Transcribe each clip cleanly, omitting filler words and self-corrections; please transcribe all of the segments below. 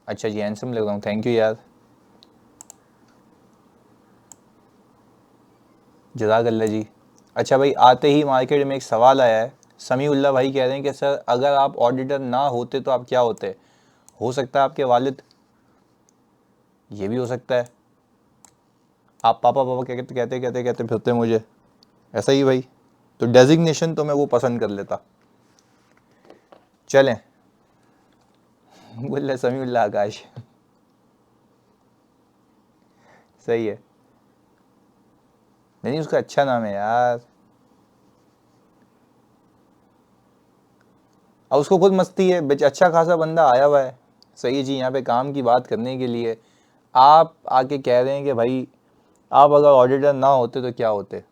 अच्छा जी, हैंडसम लग रहा हूँ, थैंक यू यार, जज़ाकल्लाह जी। अच्छा भाई, आते ही मार्केट में एक सवाल आया है, समीउल्लाह भाई कह रहे हैं कि सर अगर आप ऑडिटर ना होते तो आप क्या होते? हो सकता है आपके वालिद, ये भी हो सकता है। आप पापा पापा कहते कहते कहते कहते फिरते मुझे, ऐसा ही भाई, तो डेजिग्नेशन तो मैं वो पसंद कर लेता। चलें, बोल समीउल्लाह आकाश, सही है। नहीं उसका अच्छा नाम है यार, और उसको खुद मस्ती है, अच्छा खासा बंदा आया हुआ है, सही है जी, यहाँ पे काम की बात करने के लिए। आप आके कह रहे हैं कि भाई आप अगर ऑडिटर ना होते तो क्या होते?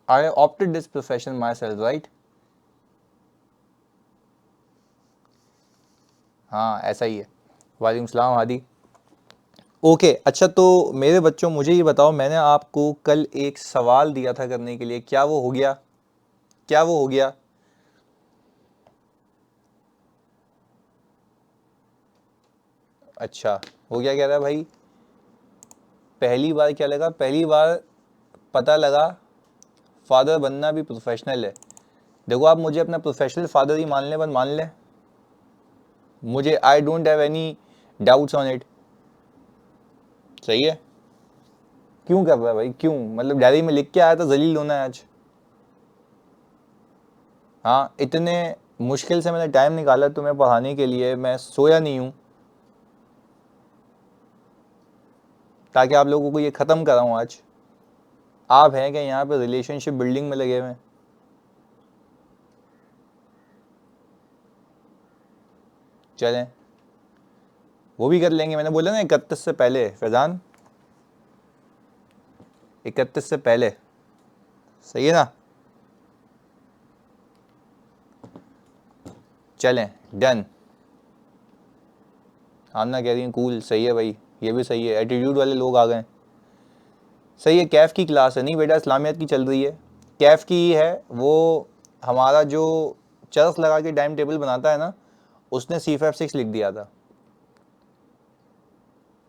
I opted this profession my self, right? हाँ ऐसा ही है। वालेकुम सलाम हादी। ओके अच्छा, तो मेरे बच्चों मुझे ये बताओ, मैंने आपको कल एक सवाल दिया था करने के लिए, क्या वो हो गया? क्या वो हो गया? अच्छा, हो गया, कह रहा है भाई पहली बार क्या लगा, पहली बार पता लगा फादर बनना भी प्रोफेशनल है। देखो आप मुझे अपना प्रोफेशनल फादर ही मान लें, बस मान लें, मुझे I don't have any doubts on it. सही है। क्यों कर रहा है भाई, क्यों? मतलब डायरी में लिख के आया था जलील होना है आज? हाँ, इतने मुश्किल से मैंने टाइम निकाला तुम्हें पढ़ाने के लिए, मैं सोया नहीं हूँ ताकि आप लोगों को ये ख़त्म कराऊँ आज। आप हैं क्या यहाँ पे रिलेशनशिप बिल्डिंग में लगे हुए? चलें, वो भी कर लेंगे, मैंने बोला ना 31 से पहले, फैजान 31 से पहले, सही है ना? चलें, डन। आना कह रही हैं कूल, सही है भाई, ये भी सही है, एटीट्यूड वाले लोग आ गए। सही है, कैफ़ की क्लास है, नहीं बेटा इस्लामियत की चल रही है, कैफ़ की ही है वो, हमारा जो चरस लगा के टाइम टेबल बनाता है ना, उसने C5 6 लिख दिया था।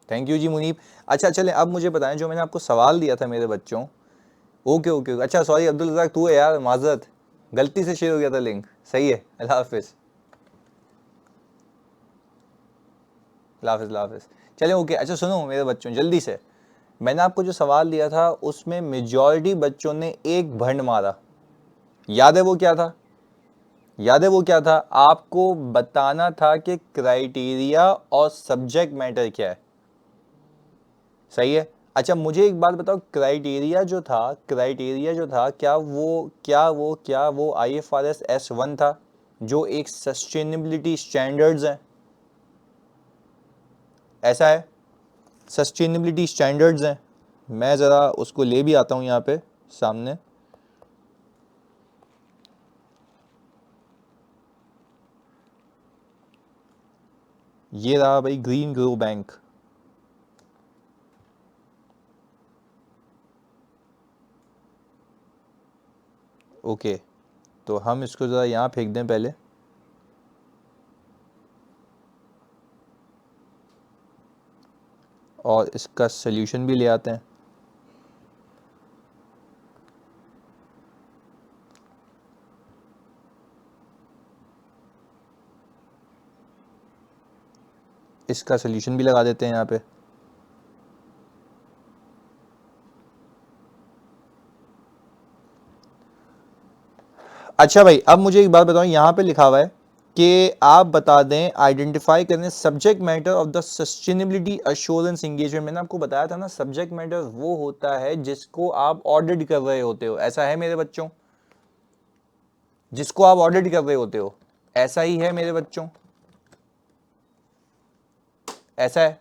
थैंक यू जी मुनीब। अच्छा चलें, अब मुझे बताएं जो मैंने आपको सवाल दिया था मेरे बच्चों। ओके ओके, अच्छा सॉरी अब्दुल रज़ाक तू है यार, माजरत, गलती से शेयर हो गया था लिंक। सही है, अल्लाह हाफिज़, अल्लाह हाफिज़, अल्लाह हाफिज़। चलें ओके, अच्छा सुनो मेरे बच्चों जल्दी से, मैंने आपको जो सवाल दिया था उसमें मेजॉरिटी बच्चों ने एक भंड मारा, याद है वो क्या था? याद है वो क्या था? आपको बताना था कि क्राइटेरिया और सब्जेक्ट मैटर क्या है। सही है। अच्छा मुझे एक बात बताओ, क्राइटेरिया जो था, क्राइटेरिया जो था, क्या वो IFRS S1 था, जो एक सस्टेनेबिलिटी स्टैंडर्ड्स हैं? ऐसा है, सस्टेनेबिलिटी स्टैंडर्ड्स हैं। मैं ज़रा उसको ले भी आता हूँ यहाँ पे सामने। ये रहा भाई, ग्रीन ग्रो बैंक। ओके, तो हम इसको ज़रा यहाँ फेंक दें पहले, और इसका सल्यूशन भी ले आते हैं। इसका सल्यूशन भी लगा देते हैं यहाँ पे। अच्छा भाई, अब मुझे एक बात बताओ, यहाँ पे लिखा हुआ है कि आप बता दें, आइडेंटिफाई करें subject matter of the sustainability assurance engagement. मैंने आपको बताया था ना, सब्जेक्ट मैटर वो होता है जिसको आप ऑडिट कर रहे होते हो, ऐसा है मेरे बच्चों? जिसको आप ऑडिट कर रहे होते हो, ऐसा ही है मेरे बच्चों, ऐसा है।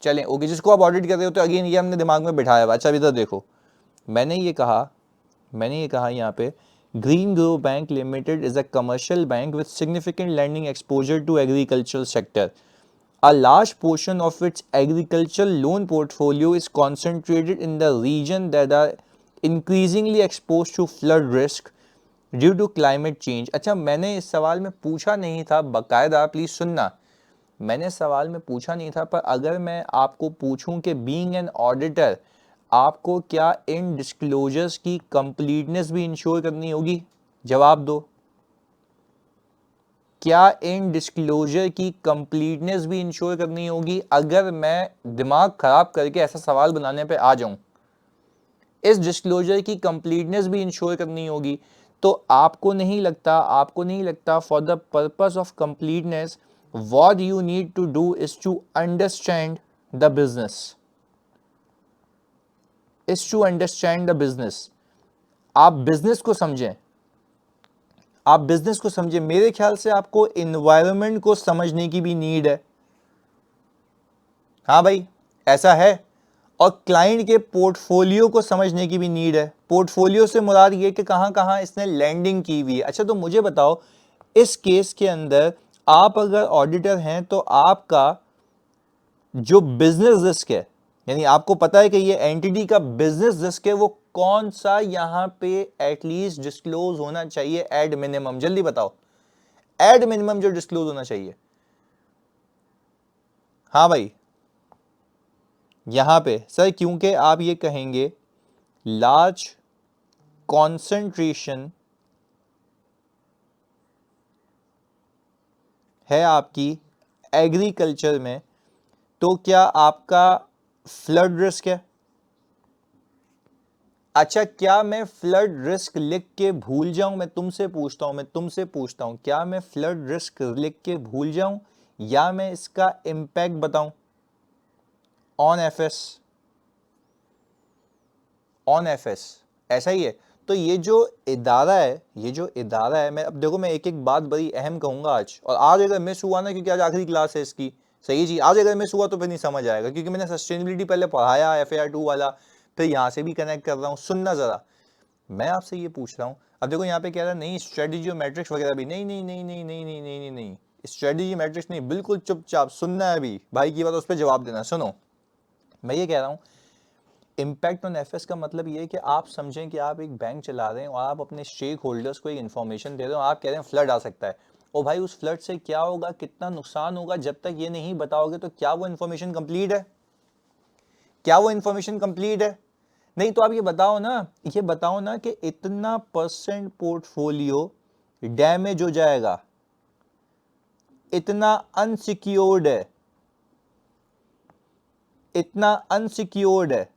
चलें ओके, जिसको आप ऑडिट कर रहे होते हो, अगेन ये हमने दिमाग में बिठाया हुआ। अच्छा अभी तो देखो, मैंने ये कहा, यहाँ पे Green Grow bank limited is a commercial bank with significant lending exposure to agricultural sector. A large portion of its agricultural loan portfolio is concentrated in the region that are increasingly exposed to flood risk due to climate change. अच्छा मैंने इस सवाल में पूछा नहीं था बकायदा, please सुनना, मैंने सवाल में पूछा नहीं था, पर अगर मैं आपको पूछूं कि बीइंग एन ऑडिटर आपको क्या इन डिस्क्लोजर्स की कंप्लीटनेस भी इंश्योर करनी होगी? जवाब दो। क्या इन डिस्क्लोजर की कंप्लीटनेस भी इंश्योर करनी होगी? अगर मैं दिमाग खराब करके ऐसा सवाल बनाने पे आ जाऊं, इस डिस्क्लोजर की कंप्लीटनेस भी इंश्योर करनी होगी, तो आपको नहीं लगता for the purpose of completeness what you need to do is to understand the business, आप बिजनेस को समझें, मेरे ख्याल से आपको इन्वायरमेंट को समझने की भी नीड है। हाँ भाई, ऐसा है। और क्लाइंट के पोर्टफोलियो को समझने की भी नीड है। पोर्टफोलियो से मुराद ये कि कहां कहां इसने लैंडिंग की हुई है। अच्छा, तो मुझे बताओ, इस केस के अंदर आप अगर ऑडिटर हैं तो आपका जो बिजनेस रिस्क है, यानी आपको पता है कि ये एंटिटी का बिजनेस रिस्क है, वो कौन सा यहां पे एटलीस्ट डिस्क्लोज होना चाहिए एड मिनिमम? जल्दी बताओ, एड मिनिमम जो डिस्क्लोज होना चाहिए। हाँ भाई, यहां पे सर, क्योंकि आप ये कहेंगे लार्ज कॉन्सेंट्रेशन है आपकी एग्रीकल्चर में, तो क्या आपका फ्लड रिस्क है? अच्छा, क्या मैं फ्लड रिस्क लिख के भूल जाऊं? मैं तुमसे पूछता हूं, क्या मैं फ्लड रिस्क लिख के भूल जाऊं या मैं इसका इंपैक्ट बताऊं ऑन एफएस? ऐसा ही है। तो ये जो इदारा है, मैं अब देखो, मैं एक एक बात बड़ी अहम कहूंगा आज, और आज अगर मिस हुआ ना, क्योंकि आज आखिरी क्लास है इसकी, सही जी, आज अगर मिस हुआ तो फिर नहीं समझ आएगा, क्योंकि मैंने सस्टेनेबिलिटी पहले पढ़ाया FAR 2 वाला, फिर यहां से भी कनेक्ट कर रहा हूं। सुनना जरा, मैं आपसे ये पूछ रहा हूं, अब देखो यहाँ पे कह रहा है नहीं स्ट्रेटेजी और मैट्रिक्स वगैरह भी नहीं नहीं नहीं नहीं नहीं नहीं नहीं नहीं नहीं, स्ट्रेटेजी मैट्रिक्स नहीं, बिल्कुल चुपचाप सुनना है अभी भाई की बात, उस पर जवाब देना। सुनो, मैं ये कह रहा हूं, इम्पैक्ट ऑन एफएस का मतलब ये है कि आप समझें कि आप एक बैंक चला रहे हैं और आप अपने स्टेक होल्डर्स को एक इन्फॉर्मेशन दे रहे हो, आप कह रहे हैं फ्लड आ सकता है, और भाई उस फ्लड से क्या होगा, कितना नुकसान होगा, जब तक ये नहीं बताओगे तो क्या वो इन्फॉर्मेशन कंप्लीट है? नहीं, तो आप ये बताओ ना कि इतना परसेंट पोर्टफोलियो डैमेज हो जाएगा, इतना अनसिक्योर्ड है,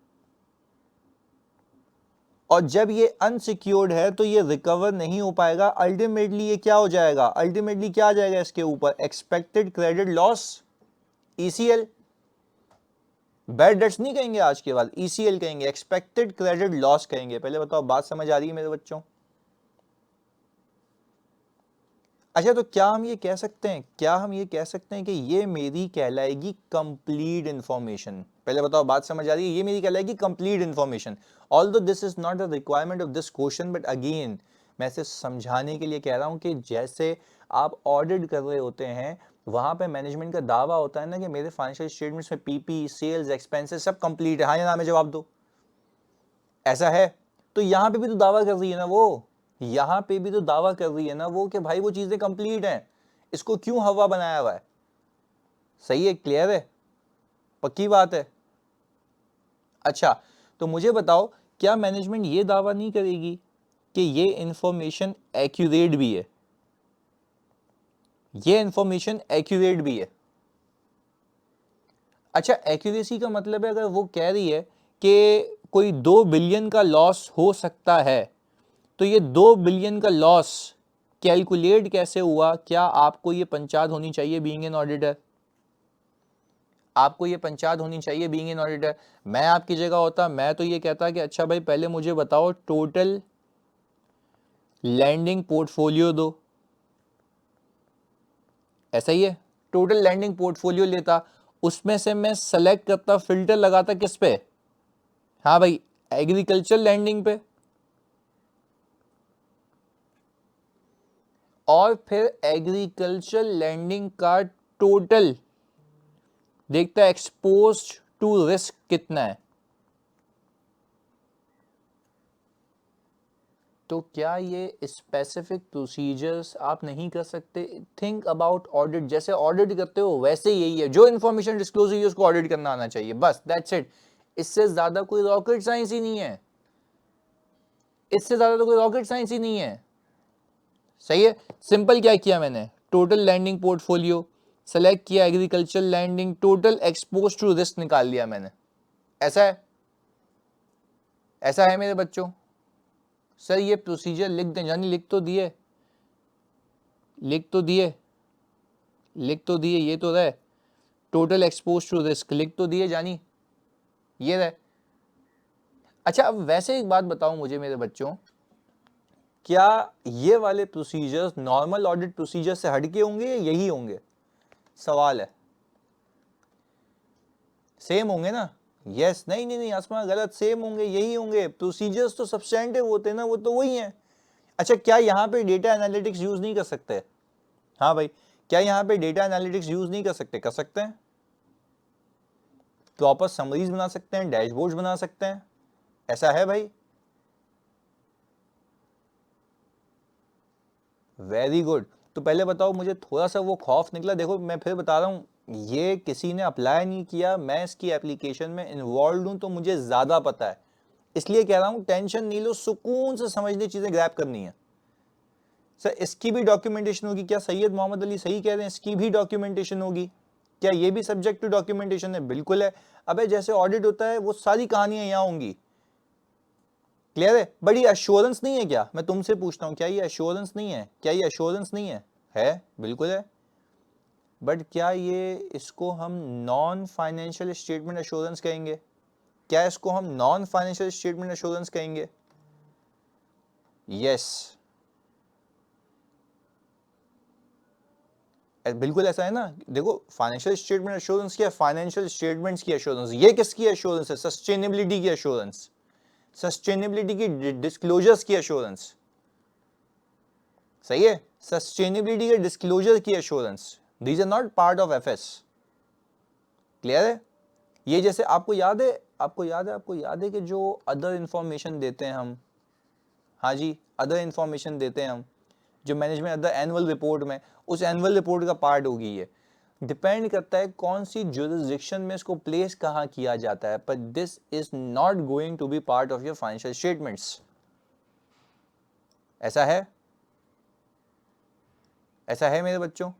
और जब ये अनसिक्योर्ड है तो ये रिकवर नहीं हो पाएगा। अल्टीमेटली ये क्या हो जाएगा, आ जाएगा इसके ऊपर expected credit loss, ECL। Bad debts नहीं कहेंगे आज के बाद, ECL कहेंगे, एक्सपेक्टेड क्रेडिट लॉस कहेंगे। पहले बताओ, बात समझ आ रही है मेरे बच्चों? अच्छा, तो क्या हम ये कह सकते हैं कि ये मेरी कहलाएगी कंप्लीट इंफॉर्मेशन? पहले बताओ, बात समझ आ रही है? ये मेरी कहलाएगी complete information. Although this is not the requirement of this question, but again मैं इसे समझाने के लिए कह रहा हूं कि जैसे आप ऑडिट कर रहे होते हैं, वहां पे मैनेजमेंट का दावा होता है ना कि मेरे फाइनेंशियल स्टेटमेंट्स में PP, सेल्स, एक्सपेंसेस सब कंप्लीट है, हाँ या ना में जवाब दो। ऐसा है? तो यहां पे भी तो दावा कर रही है ना वो, कि भाई वो चीजें कंप्लीट हैं, इसको क्यों हवा बनाया हुआ है? सही है, क्लियर है, पक्की बात है। अच्छा, तो मुझे बताओ, क्या मैनेजमेंट ये दावा नहीं करेगी कि ये इंफॉर्मेशन एक्यूरेट भी है? अच्छा, एक्यूरेसी का मतलब है, अगर वो कह रही है कि कोई 2 बिलियन का लॉस हो सकता है, तो ये 2 बिलियन का लॉस कैलकुलेट कैसे हुआ? क्या आपको ये पंचायत होनी चाहिए बीइंग एन ऑडिटर? मैं आपकी जगह होता, मैं तो ये कहता कि अच्छा भाई, पहले मुझे बताओ टोटल लैंडिंग पोर्टफोलियो दो। ऐसा ही है, टोटल लैंडिंग पोर्टफोलियो लेता, उसमें से मैं सेलेक्ट करता, फिल्टर लगाता किस पे? हाँ भाई, एग्रीकल्चर लैंडिंग पे, और फिर एग्रीकल्चर लैंडिंग का टोटल देखता है एक्सपोज्ड टू रिस्क कितना है। तो क्या ये स्पेसिफिक प्रोसीजर्स आप नहीं कर सकते? थिंक अबाउट ऑडिट, जैसे ऑडिट करते हो वैसे यही है, जो इन्फॉर्मेशन डिस्क्लोज हुई है उसको ऑडिट करना आना चाहिए, बस दैट्स इट। इससे ज्यादा कोई रॉकेट साइंस ही नहीं है, इससे ज्यादा तो कोई रॉकेट साइंस ही नहीं है। सही है। सिंपल क्या किया मैंने, टोटल लैंडिंग पोर्टफोलियो सेलेक्ट किया, agriculture lending, total expose to risk निकाल लिया मैंने। ऐसा है, ऐसा है मेरे बच्चों। सर ये प्रोसीजर लिख दें, यानी लिख तो दिए, लिख तो दिए, लिख तो दिए, ये तो रहे टोटल एक्सपोज टू रिस्क, लिख तो दिए जानी, ये रहे। अच्छा अब वैसे एक बात बताओ मुझे मेरे बच्चों, क्या ये वाले प्रोसीजर्स नॉर्मल ऑडिट प्रोसीजर से हटके होंगे या यही होंगे? सवाल है। सेम होंगे ना? यस, नहीं नहीं नहीं आसमा गलत, सेम होंगे, यही होंगे। प्रोसीजर्स तो सब्सटेंटिव होते हैं ना, वो तो वही हैं। अच्छा क्या यहाँ पे डेटा एनालिटिक्स यूज नहीं कर सकते? हाँ भाई, क्या यहाँ पे डेटा एनालिटिक्स यूज नहीं कर सकते? कर सकते हैं। प्रॉपर समरीज बना सकते हैं, डैशबोर्ड्स बना सकते हैं, ऐसा है भाई। Very good. तो पहले बताओ मुझे, थोड़ा सा वो खौफ निकला? देखो मैं फिर बता रहा हूँ, ये किसी ने अप्लाई नहीं किया, मैं इसकी एप्लीकेशन में इन्वॉल्व हूँ तो मुझे ज्यादा पता है, इसलिए कह रहा हूँ टेंशन नहीं लो, सुकून से समझनी चीजें ग्रैब करनी है। सर इसकी भी डॉक्यूमेंटेशन होगी क्या? सैयद मोहम्मद अली सही कह रहे हैं, इसकी भी डॉक्यूमेंटेशन होगी क्या? ये भी सब्जेक्ट टू डॉक्यूमेंटेशन है? बिल्कुल है। अबे जैसे ऑडिट होता है वो सारी कहानियां यहाँ होंगी। क्लियर है? बड़ी अश्योरेंस नहीं है क्या? मैं तुमसे पूछता हूँ, क्या ये अश्योरेंस नहीं है? क्या ये अश्योरेंस नहीं है? है, बिल्कुल है। बट क्या ये, इसको हम नॉन फाइनेंशियल स्टेटमेंट अश्योरेंस कहेंगे? क्या इसको हम नॉन फाइनेंशियल स्टेटमेंट अश्योरेंस कहेंगे? यस, बिल्कुल ऐसा है ना। देखो फाइनेंशियल स्टेटमेंट एश्योरेंस क्या है? फाइनेंशियल स्टेटमेंट्स की एश्योरेंस। ये किसकी एश्योरेंस है? सस्टेनेबिलिटी की एश्योरेंस, सस्टेनेबिलिटी की डिस्क्लोजर्स की एश्योरेंस। सही है, सस्टेनेबिलिटी के डिस्क्लोजर की assurance, these are not part of FS. Clear है? ये जैसे आपको याद है, आपको याद है कि जो अदर इंफॉर्मेशन देते हैं हम, हाँ जी, अदर इंफॉर्मेशन देते हैं हम, जो मैनेजमेंट अदर एनुअल रिपोर्ट में, उस एनुअल रिपोर्ट का पार्ट होगी ये। डिपेंड करता है कौन सी जुरिस्डिक्शन में इसको प्लेस कहाँ किया जाता है, पर this is not going to be part of your financial statements. ऐसा है, ऐसा है मेरे बच्चों।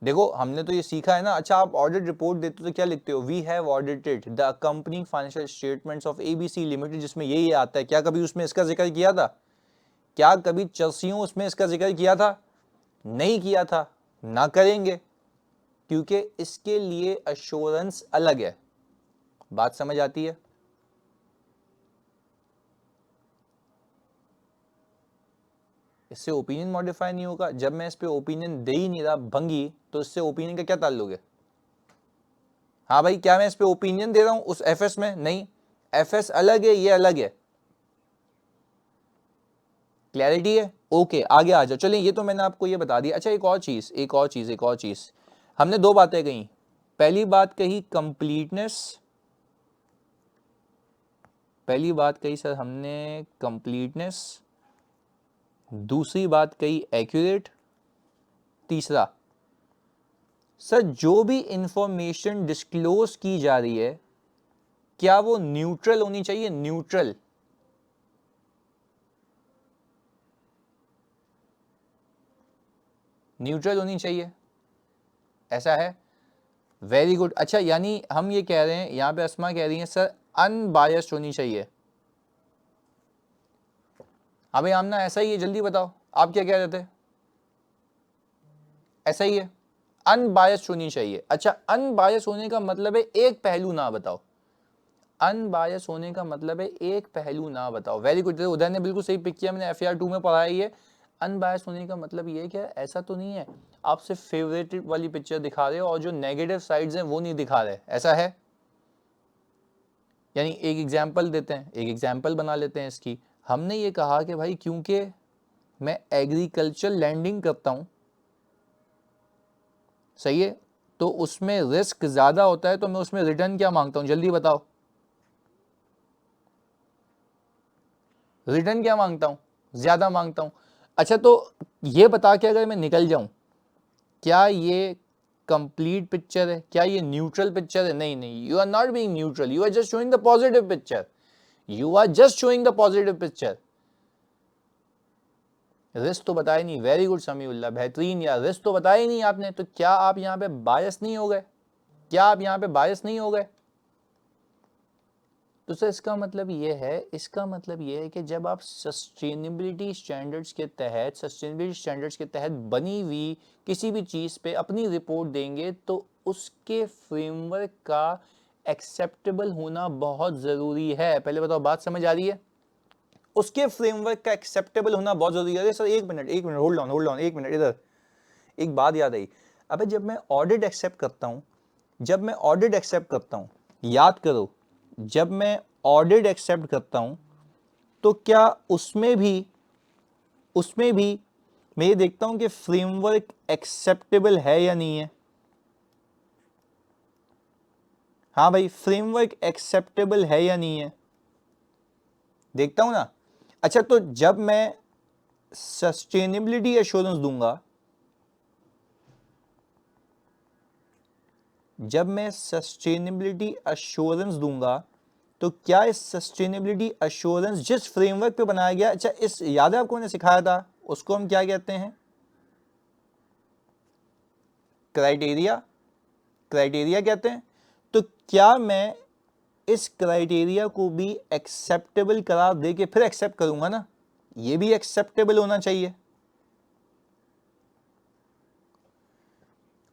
देखो हमने तो ये सीखा है ना। अच्छा आप ऑडिट रिपोर्ट देते हो तो क्या लिखते हो? We have audited the company financial statements of ABC limited, जिसमें यही आता है। क्या कभी उसमें इसका जिक्र किया था? क्या कभी चर्सियों उसमें इसका जिक्र किया था? नहीं किया था, ना करेंगे, क्योंकि इसके लिए अश्योरेंस अलग है। बात समझ आती है? इससे ओपिनियन मॉडिफाई नहीं होगा। जब मैं इस पे ओपिनियन दे ही नहीं रहा भंगी, तो इससे ओपिनियन का क्या ताल्लुक है? हाँ भाई, क्या मैं इस पे ओपिनियन दे रहा हूं उस एफएस में? नहीं, एफएस अलग है, ये अलग है। क्लैरिटी है? ओके आगे आ जाओ। चलिए ये तो मैंने आपको ये बता दिया। अच्छा एक और चीज, हमने दो बातें कही। पहली बात कही कंप्लीटनेस, पहली बात कही सर हमने कंप्लीटनेस, दूसरी बात कही एक्यूरेट, तीसरा सर जो भी इंफॉर्मेशन डिस्क्लोज की जा रही है क्या वो न्यूट्रल होनी चाहिए? न्यूट्रल, न्यूट्रल होनी चाहिए, ऐसा है। Very good. अच्छा यानी हम ये कह रहे हैं, यहां पे अस्मा कह रही है सर अनबायस्ड होनी चाहिए। हाँ भाई आमना ऐसा ही है, जल्दी बताओ आप क्या कह रहे थे? ऐसा ही है, अनबायस्ड होनी चाहिए। अच्छा अनबायस्ड होने का मतलब है एक पहलू ना बताओ, अनबायस होने का मतलब है एक पहलू ना बताओ। वेरी गुड, उदय ने बिल्कुल सही पिक किया, मैंने FAR 2 में पढ़ा है ये। अनबायस होने का मतलब ये क्या है? ऐसा तो नहीं है आप सिर्फ फेवरेट वाली पिक्चर दिखा रहे हो और जो नेगेटिव साइड्स हैं वो नहीं दिखा रहे, ऐसा है? यानी एक एग्जाम्पल देते हैं, एक एग्जाम्पल बना लेते हैं इसकी। हमने ये कहा कि भाई क्योंकि मैं एग्रीकल्चर लैंडिंग करता हूं, सही है, तो उसमें रिस्क ज्यादा होता है, तो मैं उसमें रिटर्न क्या मांगता हूं? जल्दी बताओ। रिटर्न क्या मांगता हूँ, ज़्यादा मांगता हूँ। अच्छा तो ये बता के अगर मैं निकल जाऊँ, क्या ये कंप्लीट पिक्चर है, क्या ये न्यूट्रल पिक्चर है? नहीं नहीं, you are not being neutral, you are just showing the positive picture, you are just showing the positive picture. Risk तो बताया नहीं, वेरी गुड समीउल्लाह, बेहतरीन यार, रिस्क तो बताया ही नहीं आपने, तो क्या आप यहाँ पे बायस नहीं हो गए? क्या आप यहाँ पे बायस नहीं हो गए? तो सर इसका मतलब ये है, इसका मतलब ये है कि जब आप सस्टेनेबिलिटी स्टैंडर्ड्स के तहत बनी हुई किसी भी चीज़ पे अपनी रिपोर्ट देंगे तो उसके फ्रेमवर्क का एक्सेप्टेबल होना बहुत ज़रूरी है। पहले बताओ, बात समझ आ रही है? उसके फ्रेमवर्क का एक्सेप्टेबल होना बहुत जरूरी है। सर एक मिनट होल्ड ऑन एक मिनट, इधर एक बात याद आई। अबे जब मैं ऑडिट एक्सेप्ट करता हूं, याद करो, जब मैं ऑडिट एक्सेप्ट करता हूं तो क्या उसमें भी मैं ये देखता हूं कि फ्रेमवर्क एक्सेप्टेबल है या नहीं है। हाँ भाई, फ्रेमवर्क एक्सेप्टेबल है या नहीं है, देखता हूं ना। अच्छा तो जब मैं सस्टेनेबिलिटी एश्योरेंस दूंगा, तो क्या इस सस्टेनेबिलिटी एश्योरेंस जिस फ्रेमवर्क पे बनाया गया, अच्छा इस याद है आपको मैंने सिखाया था, उसको हम क्या कहते हैं? क्राइटेरिया कहते हैं। तो क्या मैं इस क्राइटेरिया को भी एक्सेप्टेबल करार दे के फिर एक्सेप्ट करूंगा ना? ये भी एक्सेप्टेबल होना चाहिए।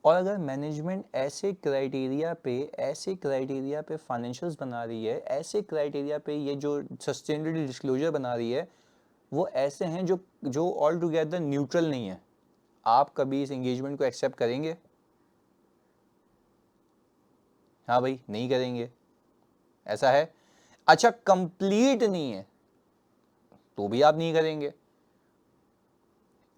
और अगर मैनेजमेंट ऐसे क्राइटेरिया पे फाइनेंशियल्स बना रही है, ऐसे क्राइटेरिया पे ये जो सस्टेनेबिलिटी डिस्क्लोजर बना रही है, वो ऐसे हैं जो ऑल टुगेदर न्यूट्रल नहीं है, आप कभी इस एंगेजमेंट को एक्सेप्ट करेंगे? हाँ भाई, नहीं करेंगे, ऐसा है। अच्छा कंप्लीट नहीं है तो भी आप नहीं करेंगे।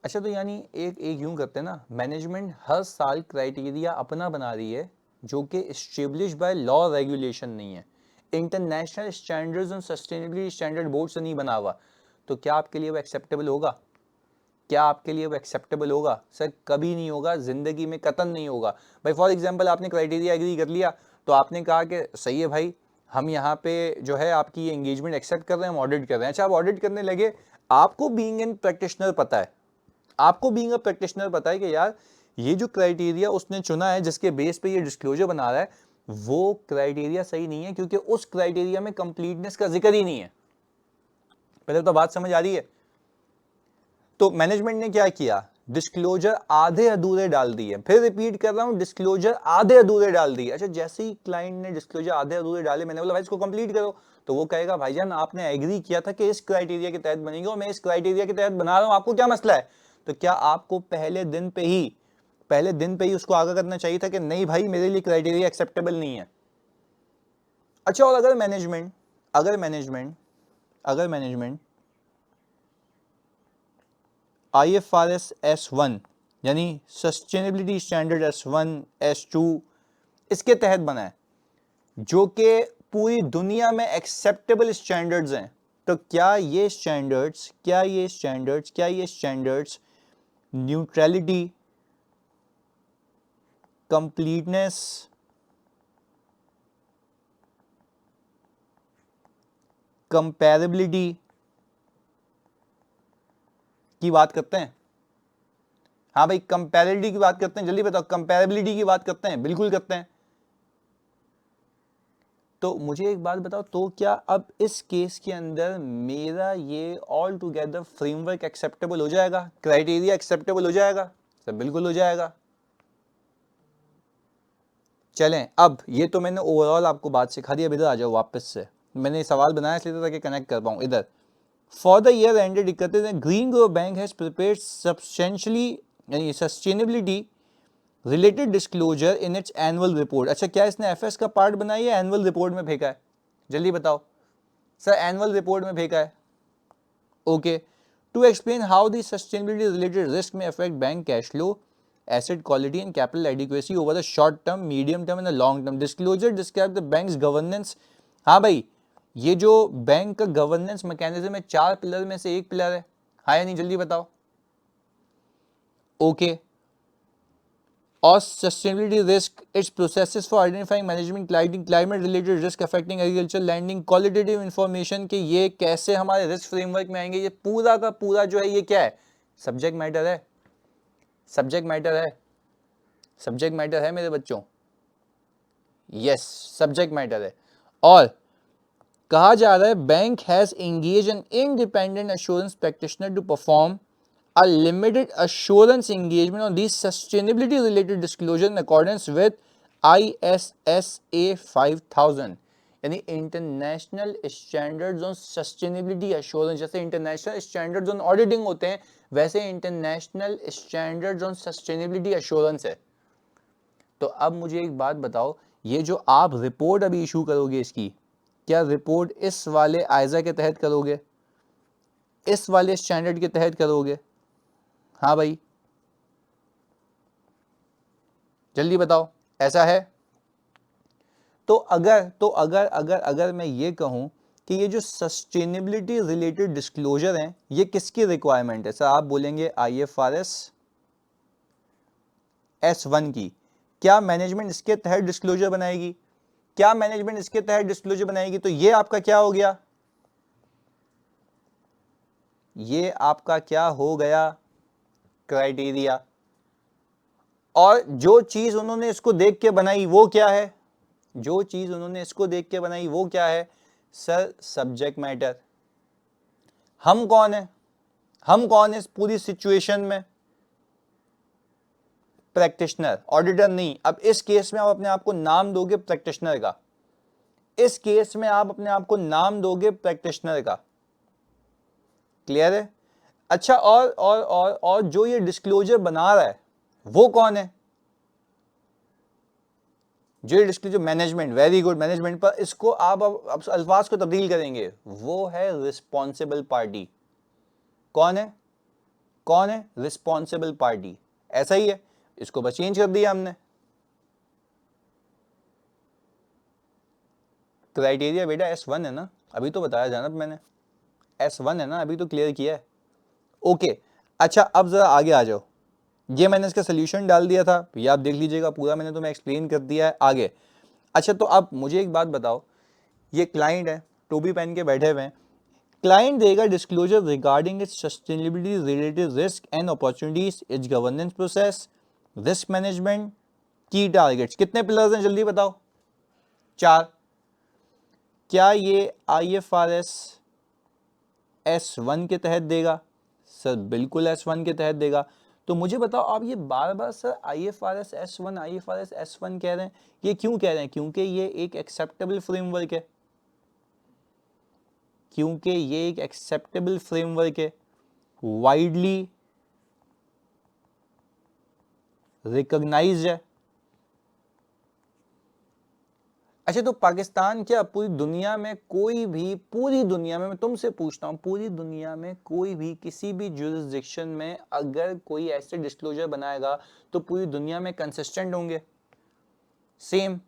अच्छा तो यानी एक यूं करते हैं ना, मैनेजमेंट हर साल क्राइटेरिया अपना बना रही है जो कि एस्टेब्लिश बाय लॉ रेगुलेशन नहीं है, इंटरनेशनल स्टैंडर्ड्स और सस्टेनेबिलिटी स्टैंडर्ड बोर्ड से नहीं बना हुआ, तो क्या आपके लिए वो एक्सेप्टेबल होगा? सर कभी नहीं होगा, जिंदगी में कतन नहीं होगा। भाई फॉर एग्जांपल आपने क्राइटेरिया एग्री कर लिया, तो आपने कहा कि सही है भाई, हम यहाँ पे जो है आपकी ये एंगेजमेंट एक्सेप्ट कर रहे हैं, हम ऑडिट कर रहे हैं। अच्छा आप ऑडिट करने लगे, आपको बीइंग एन प्रैक्टिशनर पता है कि यार ये जो क्राइटेरिया उसने चुना है जिसके बेस पे ये डिस्क्लोजर बना रहा है, वो क्राइटेरिया सही नहीं है, क्योंकि उस क्राइटेरिया में कंप्लीटनेस का जिक्र ही नहीं है। पहले तो बात समझ आ रही है? तो मैनेजमेंट ने क्या किया, डिस्क्लोजर आधे अधूरे डाल दिए। फिर रिपीट कर रहा हूं, डिस्क्लोजर आधे अधूरे डाल दिए। अच्छा जैसे ही क्लाइंट ने डिस्क्लोजर आधे अधूरे डाले, मैंने बोला भाई इसको कंप्लीट करो, तो वो कहेगा भाईजान आपने एग्री किया था कि इस क्राइटेरिया के तहत बनेंगे और मैं इस क्राइटेरिया के तहत बना रहा हूं, आपको क्या मसला है? तो क्या आपको पहले दिन पे ही उसको आगाह करना चाहिए था कि नहीं भाई मेरे लिए क्राइटेरिया एक्सेप्टेबल नहीं है? अच्छा और अगर मैनेजमेंट IFRS S1 यानी सस्टेनेबिलिटी स्टैंडर्ड S1 S2 इसके तहत बना है, जो कि पूरी दुनिया में एक्सेप्टेबल स्टैंडर्ड्स हैं, तो क्या ये स्टैंडर्ड्स न्यूट्रलिटी, कंप्लीटनेस, कंपैरेबिलिटी की बात करते हैं? हाँ भाई कंपैरेबिलिटी की बात करते हैं, जल्दी बताओ, कंपैरेबिलिटी की बात करते हैं? बिल्कुल करते हैं। तो मुझे एक बात बताओ, तो क्या अब इस केस के अंदर मेरा ये ऑल टुगेदर फ्रेमवर्क एक्सेप्टेबल हो जाएगा, क्राइटेरिया एक्सेप्टेबल हो जाएगा? सर बिल्कुल हो जाएगा। चलें, अब ये तो मैंने ओवरऑल आपको बात सिखा दी, अब इधर आ जाओ वापस से, मैंने सवाल बनाया इसलिए ताकि कनेक्ट कर पाऊँ। इधर for the year ended 31 Green Growth Bank has prepared substantially यानी sustainability related disclosure in its annual report. अच्छा क्या इसने एफएस का पार्ट बनाया या एनुअल रिपोर्ट में फेंका है? जल्दी बताओ। सर एनुअल रिपोर्ट में फेंका है। Okay, to explain how the sustainability related risk may affect bank cash flow, asset quality and capital adequacy over the short term, medium term and the long term. Disclosure describe the bank's governance. हाँ भाई, ये जो bank का governance mechanism है 4 pillar में से एक pillar है, हाँ या नहीं, जल्दी बताओ। ओके, और sustainability risk, it's processes for identifying management climate related risk affecting agriculture lending, qualitative information के ये कैसे हमारे रिस्क फ्रेमवर्क में आएंगे, ये पूरा का पूरा जो है ये क्या है, सब्जेक्ट मैटर है, सब्जेक्ट मैटर है, सब्जेक्ट मैटर है मेरे बच्चों, यस सब्जेक्ट मैटर है। और कहा जा रहा है bank has engage an independent assurance practitioner to perform a limited assurance engagement on these sustainability related disclosure in accordance with ISSA 5000, यानी international standards on sustainability assurance. जैसे इंटरनेशनल स्टैंडर्ड्स ऑन ऑडिटिंग होते हैं वैसे international standards on sustainability assurance है। तो अब मुझे एक बात बताओ, ये जो आप रिपोर्ट अभी इशू करोगे इसकी, क्या रिपोर्ट इस वाले आइजा के तहत करोगे, इस वाले स्टैंडर्ड के तहत करोगे? हाँ भाई जल्दी बताओ, ऐसा है? तो अगर मैं ये कहूं कि ये जो सस्टेनेबिलिटी रिलेटेड डिस्क्लोजर हैं ये किसकी रिक्वायरमेंट है? सर आप बोलेंगे IFRS S1 की। क्या मैनेजमेंट इसके तहत डिस्क्लोजर बनाएगी? क्या मैनेजमेंट इसके तहत डिस्क्लोजर बनाएगी? तो ये आपका क्या हो गया, ये आपका क्या हो गया, क्राइटेरिया। और जो चीज उन्होंने इसको देख के बनाई वो क्या है, जो चीज उन्होंने इसको देख के बनाई वो क्या है? Sir subject matter. हम कौन है, हम कौन है इस पूरी सिचुएशन में? प्रैक्टिशनर, ऑडिटर नहीं। अब इस केस में आप अपने आप को नाम दोगे प्रैक्टिशनर का, इस केस में आप अपने आप को नाम दोगे प्रैक्टिशनर का, क्लियर है? अच्छा, और जो ये डिस्क्लोजर बना रहा है वो कौन है? जो ये disclosure, management, very good, management. पर इसको आप अब अल्फाज को तब्दील करेंगे, वो है रिस्पॉन्सिबल पार्टी। कौन है, कौन है? रिस्पॉन्सिबल पार्टी, ऐसा ही है, इसको बस चेंज कर दिया हमने। क्राइटेरिया बेटा S1 है ना, अभी तो बताया जाना मैंने, S1 है ना, अभी तो क्लियर किया है। ओके, अच्छा अब जरा आगे आ जाओ। ये मैंने इसका सोल्यूशन डाल दिया था, ये आप देख लीजिएगा, पूरा मैंने तुम्हें एक्सप्लेन कर दिया है आगे। अच्छा तो अब मुझे एक बात बताओ, ये क्लाइंट है, टोपी पहन के बैठे हुए हैं, क्लाइंट देगा disclosure regarding it's sustainability related risk and opportunities, it's governance process, risk management, की टारगेट्स। कितने पिलर्स हैं जल्दी बताओ? 4। क्या ये IFRS S1 के तहत देगा? सर बिल्कुल S1 के तहत देगा। तो मुझे बताओ आप ये बार बार सर IFRS S1 कह रहे हैं, ये क्यों कह रहे हैं? क्योंकि ये एक एक्सेप्टेबल फ्रेमवर्क है, क्योंकि ये एक एक्सेप्टेबल फ्रेमवर्क है, वाइडली रिकॉग्नाइज्ड है। अच्छा तो पाकिस्तान क्या पूरी दुनिया में कोई भी, पूरी दुनिया में मैं तुमसे पूछता हूं, पूरी दुनिया में कोई भी किसी भी जुरिस्डिक्शन में अगर कोई ऐसे डिस्क्लोजर बनाएगा तो पूरी दुनिया में कंसिस्टेंट होंगे, सेम?